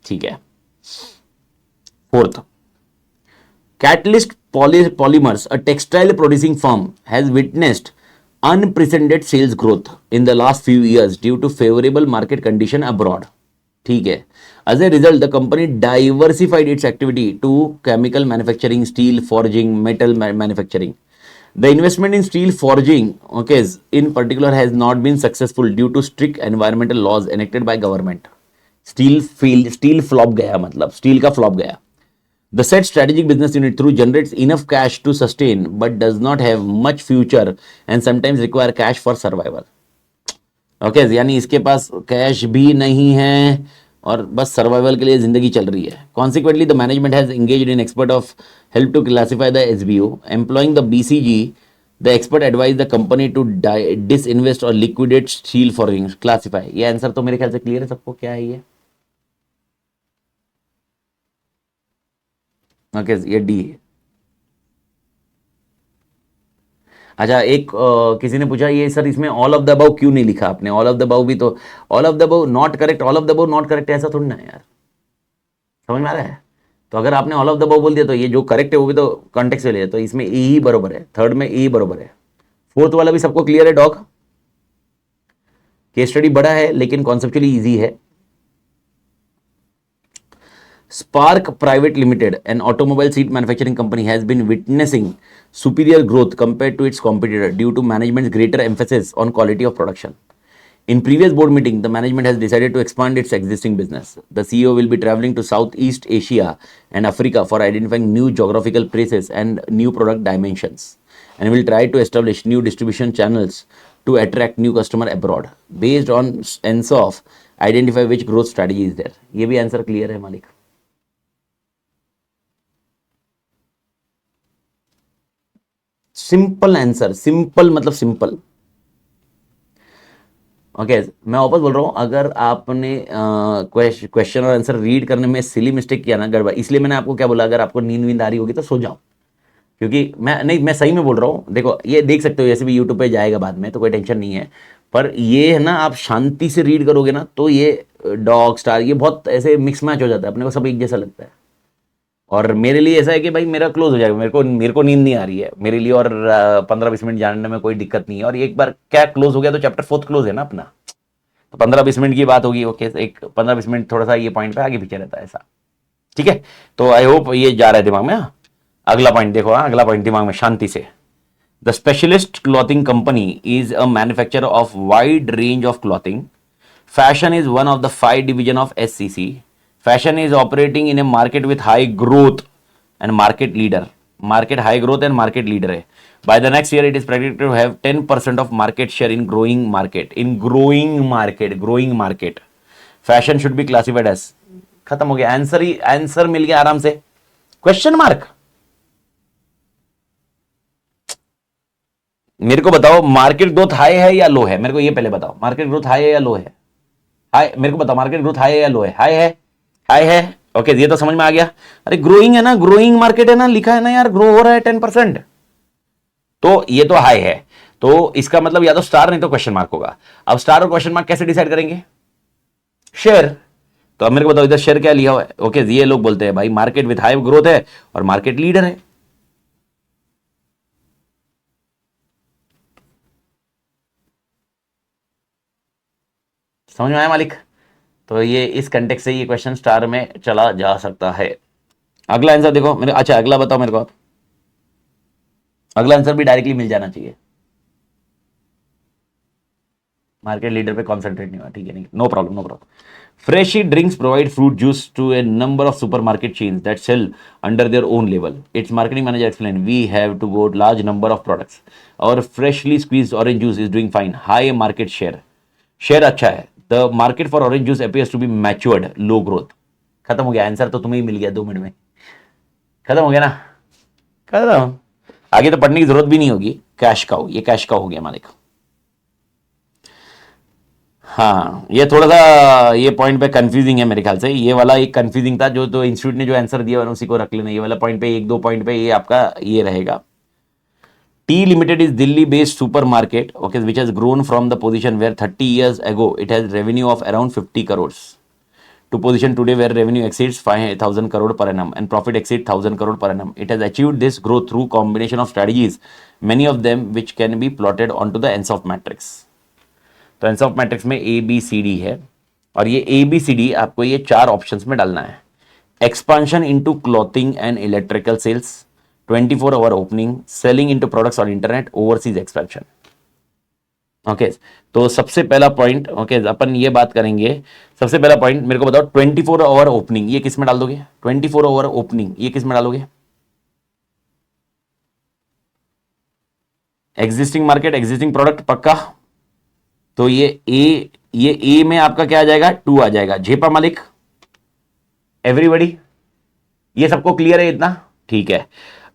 ठीक है। Fourth, Catalyst Polymers, a textile producing firm, has witnessed unprecedented sales growth in the last few years due to favorable market condition abroad. ठीक है, as a result the company diversified its activity to chemical manufacturing, steel forging, metal manufacturing. The investment in steel forging, okay, in particular has not been successful due to strict environmental laws enacted by government. Steel flop गया, मतलब steel का flop गया। The said strategic business unit through generates enough cash to sustain but does not have much future and sometimes require cash for survival. Okay, यानी इसके पास cash भी नहीं है और बस सर्वाइवल के लिए जिंदगी चल रही है। Consequently, the management has engaged in expert of help to classify the SBO. Employing the BCG, the expert advised the company to disinvest or liquidate steel forging. Classify. ये आंसर तो मेरे ख्याल से क्लियर है सबको, क्या है ये? ओके, ये डी है। अच्छा, एक किसी ने पूछा ये सर इसमें ऑल ऑफ द अबव क्यों नहीं लिखा आपने? ऑल ऑफ द अबव भी तो, all of the above not correct, all of the above not correct ऐसा थोड़ी ना है यार, समझ में आ रहा है? तो अगर आपने ऑल ऑफ द अबव बोल दिया तो ये जो करेक्ट है वो भी तो कॉन्टेक्स्ट से ले, तो इसमें ए ही बरोबर है, थर्ड में ए बरोबर है। फोर्थ वाला भी सबको क्लियर है? डॉग केस स्टडी बड़ा है लेकिन कॉन्सेप्चुअली इजी है। Spark Private Limited, an automobile seat manufacturing company, has been witnessing superior growth compared to its competitor due to management's greater emphasis on quality of production. In previous board meeting, the management has decided to expand its existing business. The CEO will be traveling to Southeast Asia and Africa for identifying new geographical places and new product dimensions, and will try to establish new distribution channels to attract new customer abroad. Based on ENSOF, identify which growth strategy is there. ये भी answer clear है मालिक? Simple answer, simple मतलब simple. Okay, मैं वापस बोल रहा हूं, अगर आपने क्वेश्चन और आंसर रीड करने में सिली मिस्टेक किया ना, गड़बड़, इसलिए मैंने आपको क्या बोला, अगर आपको नींद आ रही होगी तो सो जाओ, क्योंकि मैं सही में बोल रहा हूँ। देखो ये देख सकते हो, ऐसे भी यूट्यूब पे जाएगा बाद में तो कोई टेंशन नहीं है, पर ये है ना, आप शांति से रीड करोगे ना तो ये डॉग स्टार ये बहुत ऐसे मिक्स मैच हो जाता है, अपने को सब एक जैसा लगता है। और मेरे लिए ऐसा है कि भाई मेरा क्लोज हो जाएगा, मेरे को नींद नहीं आ रही है मेरे लिए, और 15-20 मिनट जानने में कोई दिक्कत नहीं है, और एक बार क्या क्लोज हो गया तो चैप्टर फोर्थ क्लोज है ना अपना, तो 15-20 मिनट की बात होगी। ओके, एक 15-20 मिनट थोड़ा सा ये पॉइंट पे आगे पीछे रहता है ऐसा, ठीक है। तो आई होप ये जा रहा है दिमाग में। हाँ, अगला पॉइंट देखो, हाँ अगला पॉइंट दिमाग में शांति से। The specialist clothing company is a manufacturer of wide range of clothing. Fashion is one of the 5 division of SCC. Fashion is operating in a market with high growth and market leader. Market high growth and market leader है. By the next year it is predicted to have 10% of market share in growing market. Fashion should be classified as. खत्म हो गया answer. ही answer मिल गया आराम से. Question mark. मेरे को बताओ मार्केट ग्रोथ हाई है या लो है. मेरे को ये पहले बताओ मार्केट ग्रोथ हाई है या लो है. हाई. मेरे को बताओ मार्केट ग्रोथ हाई है या लो है. हाई है. हाई है. ओके ये तो समझ में आ गया. अरे ग्रोइंग है ना, ग्रोइंग मार्केट है ना, लिखा है ना यार, ग्रो हो रहा है 10%. तो ये तो हाई है. तो इसका मतलब या तो स्टार नहीं तो क्वेश्चन मार्क होगा. अब स्टार और क्वेश्चन मार्क कैसे डिसाइड करेंगे. शेयर. तो अब मेरे को बताओ इधर शेयर क्या लिया हुआ है. ओके ये लोग बोलते हैं भाई मार्केट विथ हाई ग्रोथ है और मार्केट लीडर है. समझ में आया मालिक. तो ये इस कंटेक्स्ट से ये क्वेश्चन स्टार में चला जा सकता है. अगला आंसर देखो मेरे. अच्छा अगला बताओ मेरे को आप. अगला आंसर भी डायरेक्टली मिल जाना चाहिए. मार्केट लीडर पे कॉन्सेंट्रेट नहीं हुआ. ठीक है नहीं. No problem no problem. Freshie drinks provide fruit juice to a number of supermarket chains that sell under their own label. Its marketing manager explained, "We have to go large number of products. Our freshly squeezed orange juice is doing fine. High market share. Share अच्छा है. The market for orange juice appears to be matured, low growth." खत्म हो गया. Answer तो तुम्हें ही मिल गया 2 minute में. खत्म हो गया ना. खत्म. आगे तो पढ़ने की जरूरत भी नहीं होगी. Cash cow. ये कैश काउ हो गया मालिक. हाँ ये थोड़ा सा ये पॉइंट पे कंफ्यूजिंग है मेरे ख्याल से. ये वाला एक कंफ्यूजिंग था जो तो इंस्टीट्यूट ने जो आंसर दिया उसी को रख लेना. ये वाला पॉइंट पे 1-2 पॉइंट पे ये आपका ये रहेगा. T limited is Delhi based super market okay which has grown from the position where 30 years ago it has revenue of around 50 crores to position today where revenue exceeds 5,000 crore per annum and profit exceeds 1,000 crore per annum. It has achieved this growth through combination of strategies, many of them which can be plotted onto the Ansoff matrix. तो एंसॉफ matrix में ए B C D है और ये ए B C D आपको ये 4 options में डालना है. Expansion into clothing and electrical sales, 24 hour opening, selling into products on internet, overseas expansion. Okay तो सबसे पहला पॉइंट ओके अपन ये बात करेंगे. सबसे पहला पॉइंट मेरे को बताओ 24 आवर ओपनिंग ये किस में डाल दोगे. 24 आवर ओपनिंग ये किस में डालोगे. एग्जिस्टिंग मार्केट एग्जिस्टिंग प्रोडक्ट पक्का. तो ये ए में आपका क्या आ जाएगा 2 आ जाएगा. झेपा मालिक एवरीबॉडी. ये सबको क्लियर है इतना. ठीक है.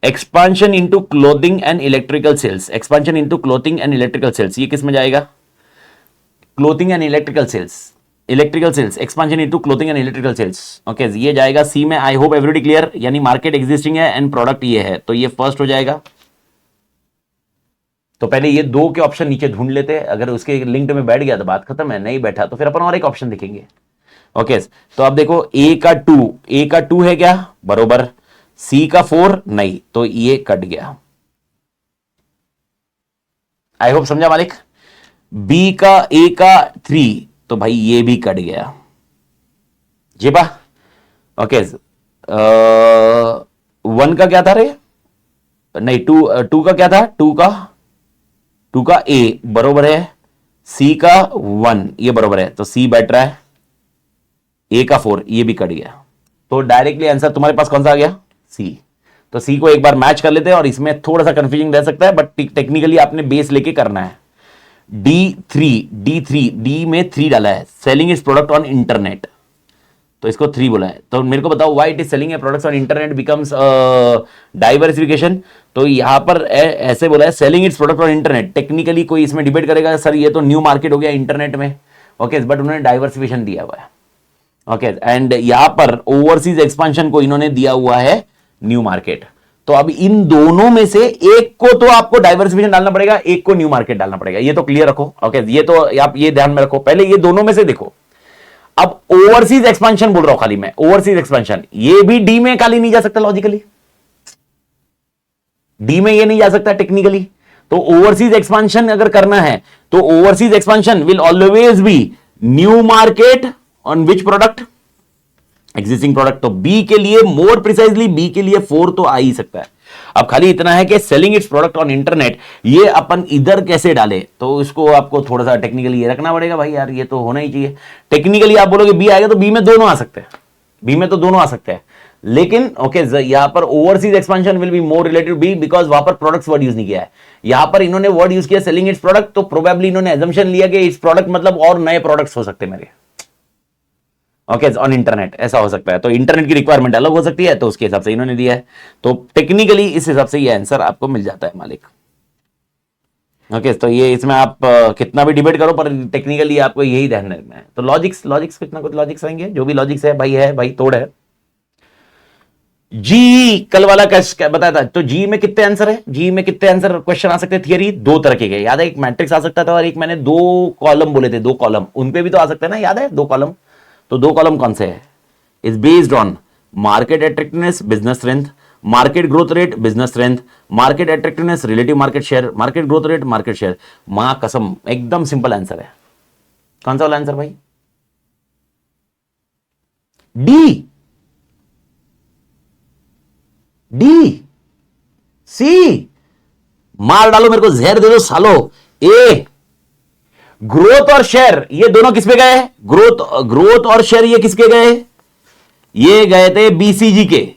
Expansion into clothing and electrical sales. Expansion into clothing and electrical sales ये किस में जाएगा. Clothing and electrical sales. Electrical sales expansion into clothing and electrical sales. Okay ये जाएगा सी में. I hope everybody clear. यानी मार्केट एग्जिस्टिंग है and product ये है तो ये फर्स्ट हो जाएगा. तो पहले ये 2 के ऑप्शन नीचे ढूंढ लेते हैं. अगर उसके लिंक्ड में बैठ गया तो बात खत्म है. नहीं बैठा तो फिर अपन और एक ऑप्शन देखेंगे. ओके तो अब देखो ए का 2 है क्या बरोबर. सी का 4 नहीं तो ये कट गया. आई होप समझा मालिक. बी का ए का 3 तो भाई ये भी कट गया. जी बा. ओके 1 का क्या था रे. नहीं 2 का क्या था. 2 का ए बरोबर है. सी का 1 ये बरोबर है तो सी बैठ रहा है. ए का 4 ये भी कट गया. तो डायरेक्टली आंसर तुम्हारे पास कौन सा आ गया सी. तो सी को एक बार मैच कर लेते हैं और इसमें थोड़ा सा कंफ्यूजिंग रह सकता है बट टेक्निकली आपने बेस लेके करना है. डी में 3 डाला है. Selling is product on internet तो इसको 3 बोला है. तो मेरे को बताओ why it is selling A products on internet becomes diversification. तो यहां पर ऐसे बोला है selling it's product on internet. Technically कोई इसमें डिबेट करेगा सर ये तो न्यू मार्केट हो गया इंटरनेट में. ओके बट उन्होंने डाइवर्सिफिकेशन दिया हुआ है. ओके एंड यहां पर ओवरसीज एक्सपांशन को इन्होंने दिया हुआ है न्यू मार्केट. तो अब इन दोनों में से एक को तो आपको डाइवर्सिफिकेशन डालना पड़ेगा एक को न्यू मार्केट डालना पड़ेगा. ये तो क्लियर रखो. ओके ये तो आप ये ध्यान में रखो. पहले ये दोनों में से देखो. अब ओवरसीज एक्सपेंशन बोल रहा हूं खाली मैं. ओवरसीज एक्सपेंशन ये भी डी में खाली नहीं जा सकता. लॉजिकली डी में ये नहीं जा सकता टेक्निकली. तो ओवरसीज एक्सपेंशन अगर करना है तो overseas expansion will always be new market on which product existing product. तो बी के लिए मोर प्रिसाइजली बी के लिए 4 तो आ ही सकता है. अब खाली इतना है कि selling it's product on internet ये अपन इधर कैसे डाले. तो इसको आपको थोड़ा सा टेक्निकली ये रखना पड़ेगा भाई यार ये तो होना ही चाहिए. टेक्निकली आप बोलोगे बी आएगा तो बी में दोनों आ सकते हैं. बी में तो दोनों आ सकते हैं. लेकिन ओके यहां पर overseas expansion will be more related B because वहां पर प्रोडक्ट्स वर्ड यूज नहीं किया है, यहां पर इन्होंने वर्ड यूज किया सेलिंग इट्स प्रोडक्ट, तो प्रोबेबली इन्होंने एजम्पशन लिया कि इट्स प्रोडक्ट मतलब और नए प्रोडक्ट्स हो सकते मेरे, ओके ऑन इंटरनेट, ऐसा हो सकता है। तो इंटरनेट की रिक्वायरमेंट अलग हो सकती है, तो उसके हिसाब से इन्होंने दिया है। तो टेक्निकली इस हिसाब से ये आंसर आपको मिल जाता है मालिक। ओके तो ये इसमें आप कितना भी डिबेट करो, पर टेक्निकली आपको यही ध्यान रखना है। तो लॉजिक्स लॉजिक्स कुछ ना कुछ लॉजिक्स आएंगे, जो भी लॉजिक्स है भाई तोड़ है। जी कल वाला क्या बताया था, तो जी में कितने आंसर है, जी में कितने आंसर क्वेश्चन आ सकते हैं थियरी, दो तरह के याद है, एक मैट्रिक्स आ सकता था और एक मैंने दो कॉलम बोले थे, दो कॉलम, उन पे भी तो आ सकते हैं ना, याद है दो कॉलम। तो दो कॉलम कौन से है, is based on market attractiveness business strength, market growth rate business strength, market attractiveness relative market share, market growth rate market share. मां कसम एकदम सिंपल आंसर है। कौन सा वाला आंसर भाई, डी, डी, सी, मार डालो मेरे को, जहर दे दो सालो। ए, ग्रोथ और शेयर ये दोनों किस पे गए, ग्रोथ और शेयर ये किसके गए, ये गए थे बीसीजी के,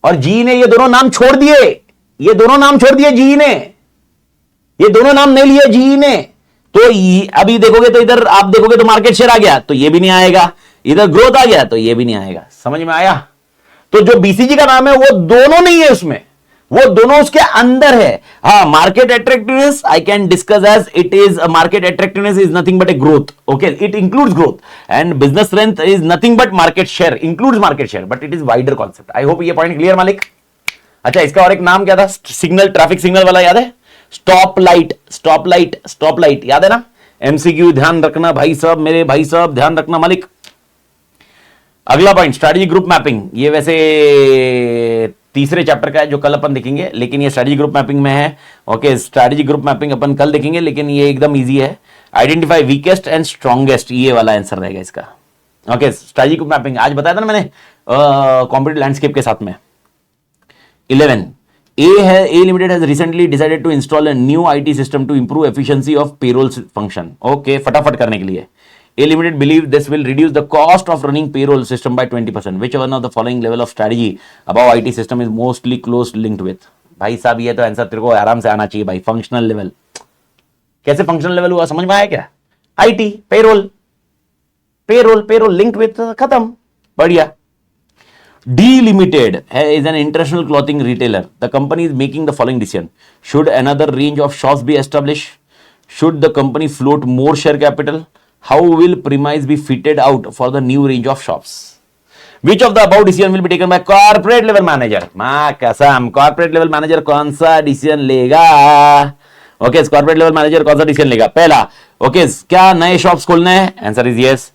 और जी ने ये दोनों नाम छोड़ दिए, ये दोनों नाम छोड़ दिए जी ने, ये दोनों नाम नहीं लिए जी ने। तो अभी देखोगे तो इधर आप देखोगे तो मार्केट शेयर आ गया, तो ये भी नहीं आएगा, इधर ग्रोथ आ गया तो ये भी नहीं आएगा, समझ में आया। तो जो बीसीजी का नाम है वो दोनों नहीं है उसमें, वो दोनों उसके अंदर है। हाँ market attractiveness I can discuss as it is, market attractiveness is nothing but a growth, okay it includes growth, and business strength is nothing but market share, includes market share, but it is wider concept. I hope ये point clear मालिक। अच्छा इसका और एक नाम क्या था, signal, traffic signal वाला याद है, stop light, stop light, stop light याद है ना। एमसीक्यू ध्यान रखना भाई साहब, मेरे भाई साहब ध्यान रखना मालिक। अगला पॉइंट स्ट्रैटेजी ग्रुप मैपिंग, ये वैसे तीसरे चैप्टर का है जो कल अपन देखेंगे, लेकिन ये स्ट्रैटेजी ग्रुप मैपिंग में है। ओके स्ट्रैटेजी ग्रुप मैपिंग अपन कल देखेंगे, लेकिन ये एकदम इजी है। आइडेंटिफाई वीकेस्ट एंड स्ट्रॉन्गेस्ट, ये वाला आंसर रहेगा इसका। ओके स्ट्रैटेजी ग्रुप मैपिंग आज बताया था ना मैंने कॉम्पिटिटिव लैंडस्केप के साथ में। 11 A Limited has recently decided to install a new IT system to improve efficiency of payroll function. Okay, फटाफट करने के लिए A Limited believe this will reduce the cost of running payroll system by 20%. Which one of the following level of strategy above IT system is mostly close linked with? भाई साहब ये तो answer तेरे को आराम से आना चाहिए भाई। फंक्शनल लेवल, कैसे फंक्शनल लेवल हुआ समझ में आया क्या? IT payroll, payroll payroll linked with, खत्म, बढ़िया। D Limited is an international clothing retailer. The company is making the following decision. Should another range of shops be established? Should the company float more share capital? How will premise be fitted out for the new range of shops? Which of the above decision will be taken by corporate level manager? मां कसम corporate level manager कौन सा decision लेगा? Okay, corporate level manager कौन सा decision लेगा? पहला, okay, क्या नए shops खोलने हैं? Answer is yes.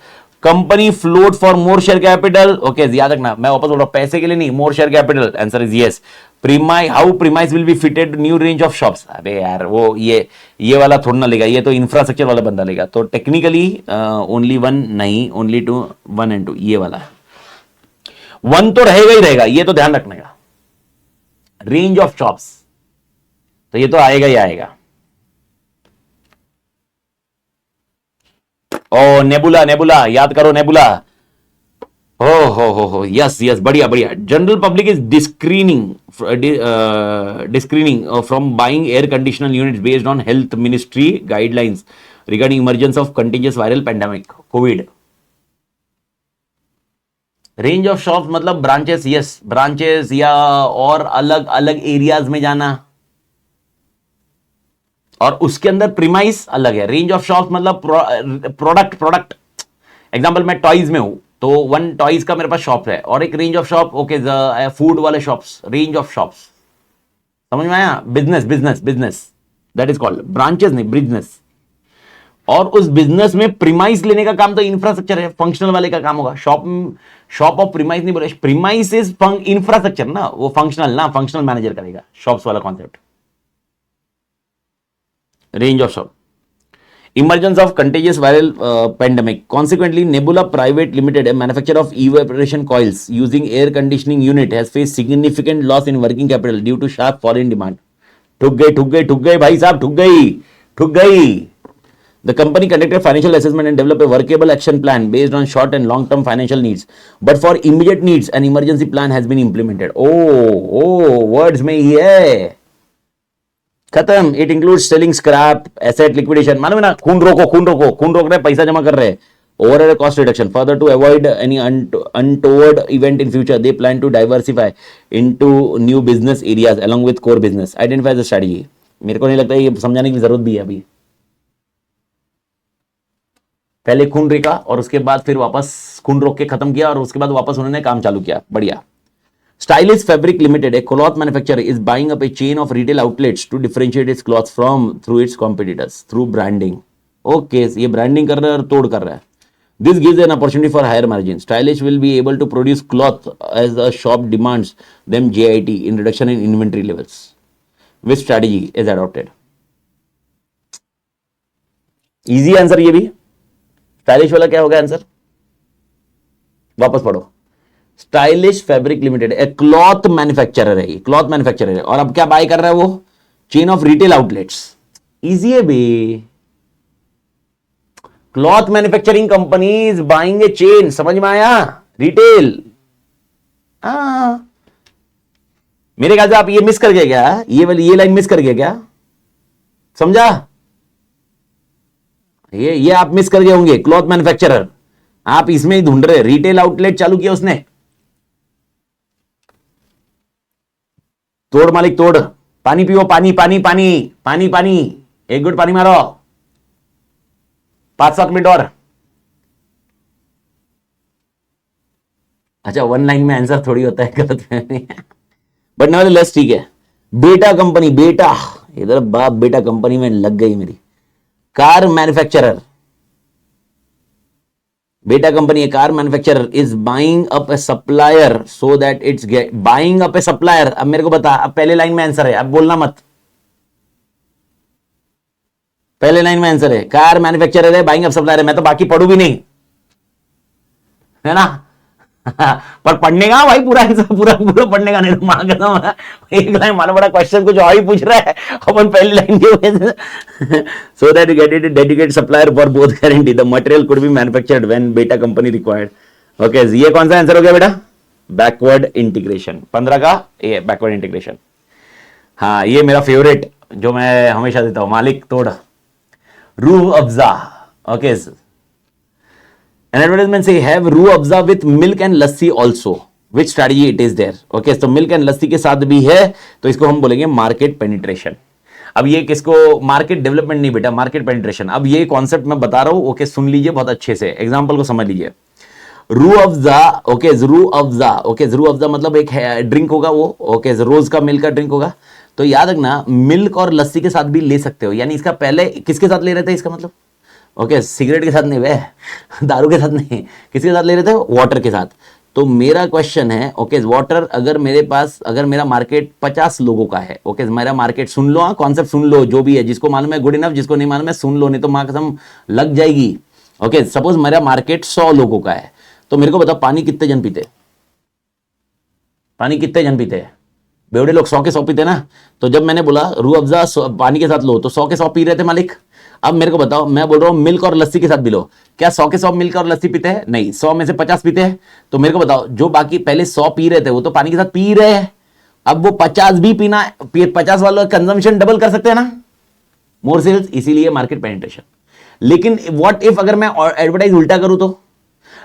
Company float for more share capital, okay याद रखना मैं वापस बोल रहा हूं, पैसे के लिए नहीं, मोर share capital, answer is yes. Premise, how premise will be fitted new range of shops, अबे यार वो ये वाला थोड़ा ना लेगा, ये तो इंफ्रास्ट्रक्चर वाला बंदा लेगा। तो टेक्निकली ओनली वन नहीं, ओनली 2, 1 and 2 ये वाला 1 तो रहेगा ही रहेगा, ये तो ध्यान रखने का। रेंज ऑफ शॉप्स तो ये तो आएगा ही आएगा। ओ नेबुला, नेबुला याद करो, नेबुला, हो यस यस, बढ़िया बढ़िया। General public is desisting from buying air conditioner units based on health ministry guidelines regarding emergence of contagious viral pandemic COVID. Range of shops मतलब ब्रांचेस, यस ब्रांचेस या और अलग अलग एरियाज में जाना, और उसके अंदर प्रीमाइस अलग है। रेंज ऑफ शॉप्स मतलब प्रोडक्ट एग्जांपल मैं टॉयज में हूं तो 1 टॉयज का मेरे पास शॉप है, और एक range of shop, okay food वाले शॉप्स, रेंज ऑफ शॉप्स, समझ में आया? Business business business that is called, branches नहीं बिजनेस। और उस बिजनेस में प्रीमाइस लेने का काम तो इंफ्रास्ट्रक्चर है, फंक्शनल वाले का काम होगा। शॉप ऑफ प्रीमाइस नहीं बोले, प्रीमाइस इज इंफ्रास्ट्रक्चर ना, वो फंक्शनल ना, फंक्शनल मैनेजर करेगा शॉप्स वाला concept. Range of shop. Emergence of contagious viral pandemic. Consequently, Nebula Private Limited, a manufacturer of evaporation coils using air conditioning unit, has faced significant loss in working capital due to sharp fall in demand. ठुक गई भाई साहब, ठुक गई। The company conducted financial assessment and developed a workable action plan based on short and long-term financial needs. But for immediate needs, an emergency plan has been implemented. Words में ही है. खत्म. It includes selling scrap, asset liquidation. मालूम है ना, खून रोक रहे, पैसा जमा कर रहे. Overhead cost reduction. Further, to avoid any untoward event in future, they plan to diversify into new business areas along with core business. Identify the strategy. मेरे को नहीं लगता ये समझाने की जरूरत भी है अभी. पहले खून रेखा और उसके बाद फिर वापस खून रोक के खत्म किया और उसके बाद वापस उन्होंने काम चालू किया. बढ़िया. Stylish Fabric Limited, a cloth manufacturer, is buying up a chain of retail outlets to differentiate its cloth through its competitors through branding. Okay, ये branding कर रहा है और तोड़ कर रहा है. This gives an opportunity for higher margins. Stylish will be able to produce cloth as a shop demands them JIT in reduction in inventory levels. Which strategy is adopted? Easy answer ये भी. Stylish वाला क्या होगा answer? वापस पढ़ो. Stylish fabric limited एक cloth manufacturer है, cloth manufacturer है और अब क्या बाय कर रहा है वो? Chain of retail outlets. Easy है बे. Cloth manufacturing company is buying a chain. समझ में आया? रिटेल. मेरे ख्याल से आप ये मिस कर गए क्या? ये लाइन मिस कर गए क्या? समझा? ये आप मिस कर गए होंगे. क्लॉथ मैन्युफैक्चरर आप इसमें ही ढूंढ रहे. रिटेल आउटलेट चालू किया उसने. तोड़ मालिक तोड़. पानी पियो. पानी पानी पानी पानी पानी. एक गुट पानी मारो. 5-7 मिनट और. अच्छा, 1 लाइन में आंसर थोड़ी होता है, गलत है. बट नेवरदलेस ठीक है. बेटा कंपनी, बेटा इधर बाप बेटा कंपनी में लग गई मेरी. कार मैन्युफैक्चरर, बेटा company, car manufacturer is buying up A supplier so that it's buying up A supplier. अब मेरे को बता, अब पहले लाइन में आंसर है, अब बोलना मत. पहले लाइन में आंसर है. कार मैन्युफैक्चरर है, बाइंग अप सप्लायर है. मैं तो बाकी पढ़ू भी नहीं, है ना. पर पढ़ने का भाई पूरा पूरा पढ़ने का नहीं तो मां कहता एक लाइन मानो बड़ा क्वेश्चन कुछ और ही पूछ रहा है अपन पहली लाइन की वजह से. So that you get it dedicated supplier for both guarantee the material could be manufactured when बेटा कंपनी रिक्वायर्ड. ओके, ये कौन सा आंसर हो गया बेटा? Backward integration. 15 का ये बैकवर्ड इंटीग्रेशन. हाँ, ये मेरा फेवरेट जो मैं हमेशा देता हूं. मालिक तोड़. Rooh Afza. Okay, an advertisement say have Rooh Afza with milk and lassi also. Which strategy it is there? Okay, तो मिल्क एंड लस्सी के साथ भी है तो इसको हम बोलेंगे मार्केट पेनिट्रेशन. अब ये किसको? मार्केट डेवलपमेंट नहीं बेटा, मार्केट पेनिट्रेशन. अब ये कॉन्सेप्ट मैं बता रहा हूं. ओके, सुन लीजिए बहुत अच्छे से, एग्जांपल को समझ लीजिए. रूह अफ़ज़ा. ओके, रूह अफ़ज़ा. ओके, रूह अफ़ज़ा मतलब एक ड्रिंक होगा वो. ओके, रोज का मिल्क का ड्रिंक होगा. तो याद रखना, मिल्क और लस्सी के साथ भी ले सकते हो. यानी इसका पहले किसके साथ ले रहे थे? इसका मतलब ओके, सिगरेट के साथ नहीं, वे दारू के साथ नहीं, किसके साथ ले रहे थे? वाटर के साथ. तो मेरा क्वेश्चन है, ओके, वाटर अगर मेरे पास, अगर मेरा मार्केट 50 लोगों का है. ओके, मेरा मार्केट, सुन लो, हाँ कॉन्सेप्ट सुन लो, जो भी है, जिसको मालूम है गुड इनफ, जिसको नहीं मालूम है सुन लो, नहीं तो मां कसम लग जाएगी. ओके, सपोज मेरा मार्केट 100 लोगों का है तो मेरे को बताओ पानी कितने जन पीते? पानी कितने जन पीते हैं? बेवड़े लोग 100 के 100 पीते ना. तो जब मैंने बोला रूह अफ़ज़ा पानी के साथ लो तो 100 के 100 पी रहे थे मालिक. अब मेरे को बताओ, मैं बोल रहा हूं मिल्क और लस्सी के साथ भी लो, क्या 100 के 100 मिल्क और लस्सी पीते हैं? नहीं. 100 में से 50 पीते हैं. तो मेरे को बताओ, जो बाकी पहले 100 पी रहे थे वो तो पानी के साथ पी रहे हैं. अब वो 50 भी पीना, 50 वालों का कंजम्पशन डबल कर सकते हैं ना, मोर सेल्स. इसीलिए मार्केट पेनिट्रेशन. लेकिन व्हाट इफ अगर मैं एडवर्टाइज उल्टा करूं तो?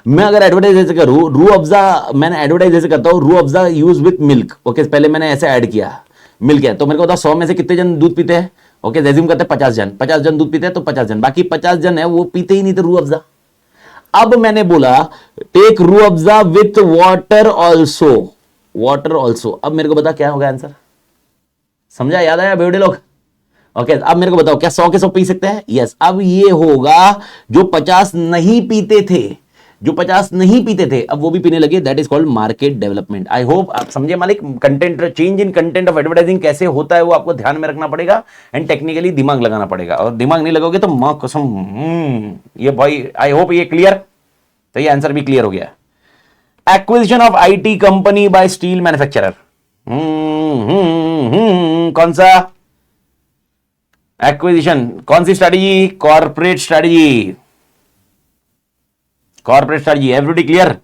मैं अगर एडवर्टाइज ऐसे करूं, रूह अफ़ज़ा, मैंने एडवर्टाइज ऐसे करता हूं, Rooh Afza use with milk. Okay, पहले मैंने ऐसे ऐड किया मिल्क है, तो मेरे को बताओ 100 में से कितने जन दूध पीते हैं? ओके, रेज्यूम करते हैं 50 जन दूध पीते हैं, तो 50 जन, बाकी 50 जन है वो पीते ही नहीं थे रूह अफ़ज़ा. अब मैंने बोला take Rooh Afza with water also, water also. अब मेरे को बता क्या होगा आंसर? समझा? याद आया बेवड़े लोग? ओके, अब मेरे को बताओ क्या 100 के 100 पी सकते हैं? यस. अब ये होगा जो 50 नहीं पीते थे, जो 50 नहीं पीते थे अब वो भी पीने लगे. That is called market development. I hope आप समझे मालिक. Content, change in content of advertising कैसे होता है वो आपको ध्यान में रखना पड़ेगा एंड टेक्निकली दिमाग लगाना पड़ेगा. और दिमाग नहीं लगोगे तो मां कसम, ये भाई आई होप ये क्लियर. तो ये आंसर भी क्लियर हो गया. Acquisition of IT company by steel manufacturer. कौन सा? एक्विजिशन कौन सी strategy? Corporate strategy, corporate strategy. Everybody clear?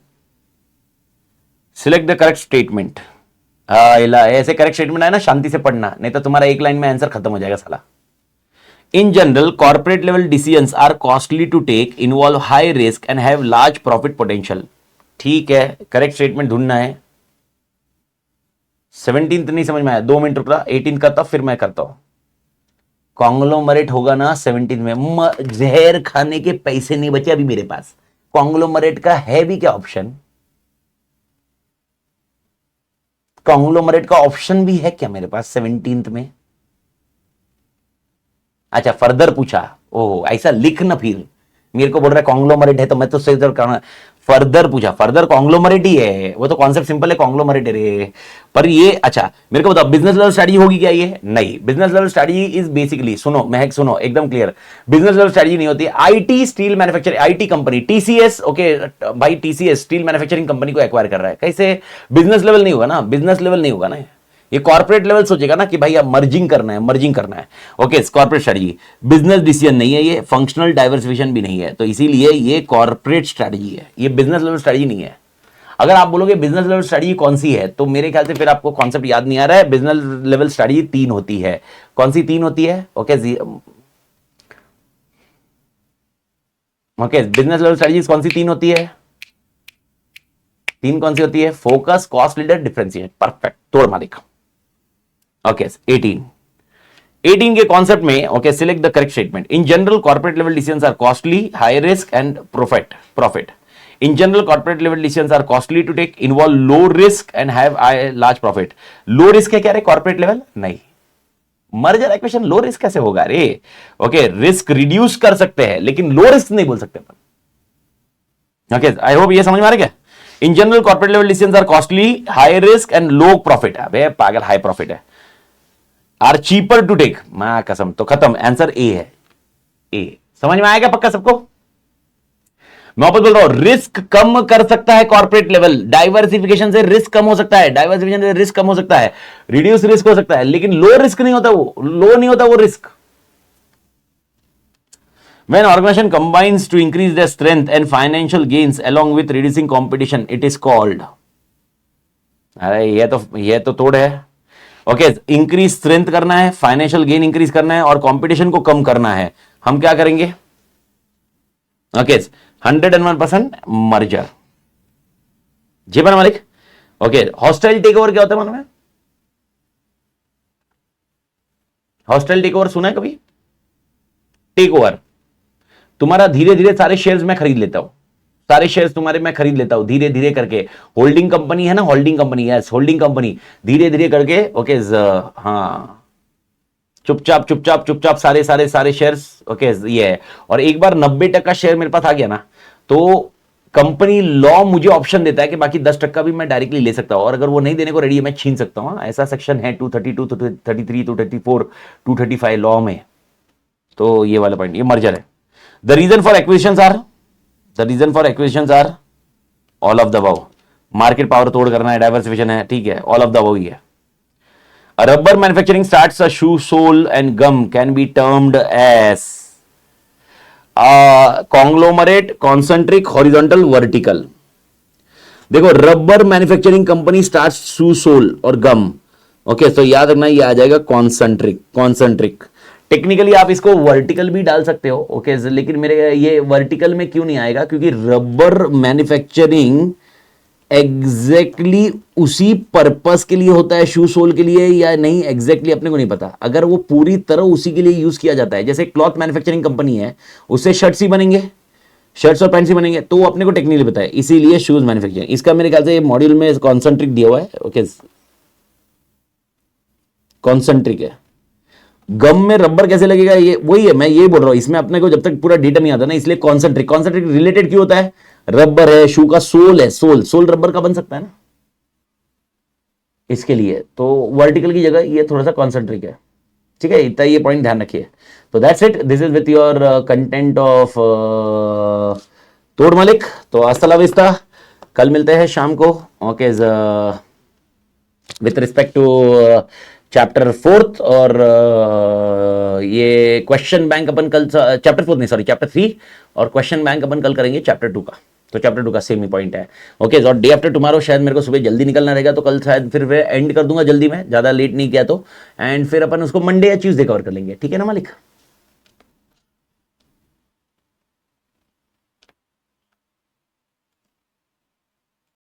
Select the correct statement. ऐसे करेक्ट स्टेटमेंट आए ना, शांति से पढ़ना, नहीं तो तुम्हारा एक लाइन में आंसर खत्म हो जाएगा साला। In general corporate level decisions are costly to take, involve high risk and have large profit potential. ठीक है, करेक्ट स्टेटमेंट ढूंढना है। 17th नहीं समझ में आया, 2 मिनट रुकना, 18th करता फिर मैं करता हूं। कॉन्ग्लोमरेट होगा ना 17 में। जहर खाने के पैसे नहीं बचे अभी मेरे पास। कॉन्ग्लोमरेट का है भी क्या ऑप्शन? कॉन्ग्लोमरेट का ऑप्शन भी है क्या मेरे पास 17th में? अच्छा, फर्दर पूछा। ओह, ऐसा लिख ना, फिर मेरे को बोल रहा है कॉन्ग्लोमरेट है तो मैं तो सही तरह फर्दर पूछा। फर्दर कॉन्ग्लोमरेट ही है, वो तो कॉन्सेप्ट सिंपल है, कॉन्ग्लोमरेट है रे। पर ये अच्छा मेरे को बताओ, बिजनेस लेवल स्ट्रेटजी होगी क्या ये? नहीं, business level strategy is basically, सुनो महक सुनो एकदम क्लियर, बिजनेस लेवल स्ट्रेटजी नहीं होती। IT steel manufacturing, IT company TCS, okay भाई, टीसीएस स्टील मैन्युफैक्चरिंग कंपनी को एक्वायर कर रहा है, कैसे? बिजनेस लेवल नहीं होगा ना, बिजनेस लेवल नहीं होगा ना, ये कॉर्पोरेट लेवल सोचेगा ना कि भाई अब मर्जिंग करना है, मर्जिंग करना है। Okay, corporate strategy, business decision नहीं है ये, फंक्शनल डाइवर्सिफिकेशन भी नहीं है, तो इसीलिए ये कॉर्पोरेट स्ट्रेटजी है, ये बिजनेस लेवल स्ट्रेटजी नहीं है। अगर आप बोलोगे बिजनेस लेवल स्ट्रेटजी कौन सी है, तो मेरे ख्याल से फिर आपको कॉन्सेप्ट याद नहीं आ रहा है। बिजनेस लेवल स्ट्रेटजी 3 होती है। कौन सी 3 होती है? Okay okay, business level strategy कौन सी 3 होती है? 3 कौन सी होती है? Focus, cost leader, differentiate. Perfect, तोड़ मालिक। ओके, 18 के कॉन्सेप्ट में, okay select the correct statement. In general corporate level decisions are costly, high risk and profit. In general corporate level decisions are costly to take, involve low risk and have large profit. Low risk है क्या रे corporate level? नहीं, merger acquisition low risk कैसे होगा रे? Okay, risk reduce कर सकते हैं लेकिन लो रिस्क नहीं बोल सकते। ओके, आई होप ये समझ में आ रहा है क्या? In general corporate level decisions are costly, high risk and low profit. अबे पागल, हाई प्रॉफिट है। आर चीपर टू टेक, मां कसम, तो खत्म, आंसर ए है। ए समझ में आएगा पक्का सबको? मैं वापस बोल रहा हूं, रिस्क कम कर सकता है कॉर्पोरेट लेवल, डाइवर्सिफिकेशन से रिस्क कम हो सकता है, डाइवर्सिफिकेशन से रिस्क कम हो सकता है, रिड्यूस रिस्क हो सकता है, लेकिन लो रिस्क नहीं होता, वो लो नहीं होता वो risk. When organization combines to increase their strength and financial gains along with reducing competition, it is called, अरे ये तो तोड़ है। ओके, इंक्रीज स्ट्रेंथ करना है, फाइनेंशियल गेन इंक्रीज करना है और कंपटीशन को कम करना है, हम क्या करेंगे? Okay, 101% merger. जी बना मालिक। ओके, हॉस्टाइल टेक ओवर क्या होता है मालूम है? हॉस्टाइल टेक ओवर सुना है कभी? टेक ओवर, तुम्हारा धीरे धीरे सारे शेयर्स मैं खरीद लेता हूं, सारे शेयर्स तुम्हारे मैं खरीद लेता हूं धीरे धीरे करके। होल्डिंग कंपनी है ना, holding company, yes holding company, धीरे धीरे करके। ओके, हाँ, चुपचाप चुपचाप चुपचाप सारे सारे सारे शेयर्स। ओके, ये है। और एक बार 90% शेयर मेरे पास आ गया ना, तो कंपनी लॉ मुझे ऑप्शन देता है कि बाकी 10% भी मैं डायरेक्टली ले सकता हूं, और अगर वो नहीं देने को रेडी है मैं छीन सकता हूं। ऐसा सेक्शन है 232, 233, 234, 235 लॉ में। तो ये वाला पॉइंट, ये मर्जर है। The reason for acquisitions are all of the above. Market power तोड़ करना है, डाइवर्सिफिकेशन है, ठीक है, ऑल ऑफ द अबव ही है। A rubber manufacturing starts a shoe sole and gum can be termed as conglomerate, concentric, horizontal, vertical. देखो, rubber manufacturing company start शू soul और गम। ओके, तो याद रखना ये आ जाएगा कॉन्सेंट्रिक। टेक्निकली आप इसको वर्टिकल भी डाल सकते हो, ओके, लेकिन मेरे ये वर्टिकल में क्यों नहीं आएगा? क्योंकि रबर मैन्युफैक्चरिंग एग्जैक्टली उसी पर्पस के लिए होता है, शू सोल के लिए या नहीं एग्जैक्टली अपने को नहीं पता। अगर वो पूरी तरह उसी के लिए यूज किया जाता है, जैसे क्लॉथ मैन्युफैक्चरिंग कंपनी है, उससे शर्ट्स ही बनेंगे, शर्ट्स और पैंट्स ही बनेंगे, तो वो अपने को टेक्निकली पता है, इसीलिए शूज मैन्युफैक्चरिंग। इसका मेरे ख्याल से मॉड्यूल में कॉन्सेंट्रिक दिया हुआ है। ओके, कॉन्सेंट्रिक है। गम में रबर कैसे लगेगा? ये वही है, मैं ये बोल रहा हूं, इसमें अपने को जब तक पूरा डेटा नहीं आता ना, इसलिए कॉन्सेंट्रिक रिलेटेड क्यों होता है? रबर है, शू का सोल है, सोल रबर का बन सकता है ना, इसके लिए तो वर्टिकल की जगह ये थोड़ा सा कॉन्सेंट्रिक है। ठीक है, इतना ये पॉइंट ध्यान रखिए। तो that's it, this is with your content of तोड़ मालिक। तो अस्सलाम वालेकुम, कल मिलते हैं शाम को। Okay, with respect to chapter 4th और ये क्वेश्चन बैंक अपन कल चैप्टर 4 नहीं सॉरी चैप्टर 3 और क्वेश्चन बैंक अपन कल करेंगे चैप्टर 2 का। तो चैप्टर 2 का सेम ही पॉइंट है। ओके और डे आफ्टर टुमारो शायद मेरे को सुबह जल्दी निकलना रहेगा, तो कल शायद फिर मैं एंड कर दूंगा जल्दी में, ज़्यादा लेट नहीं किया तो, एंड फिर अपन उसको मंडे या ट्यूसडे कवर कर लेंगे। ठीक है ना मालिक?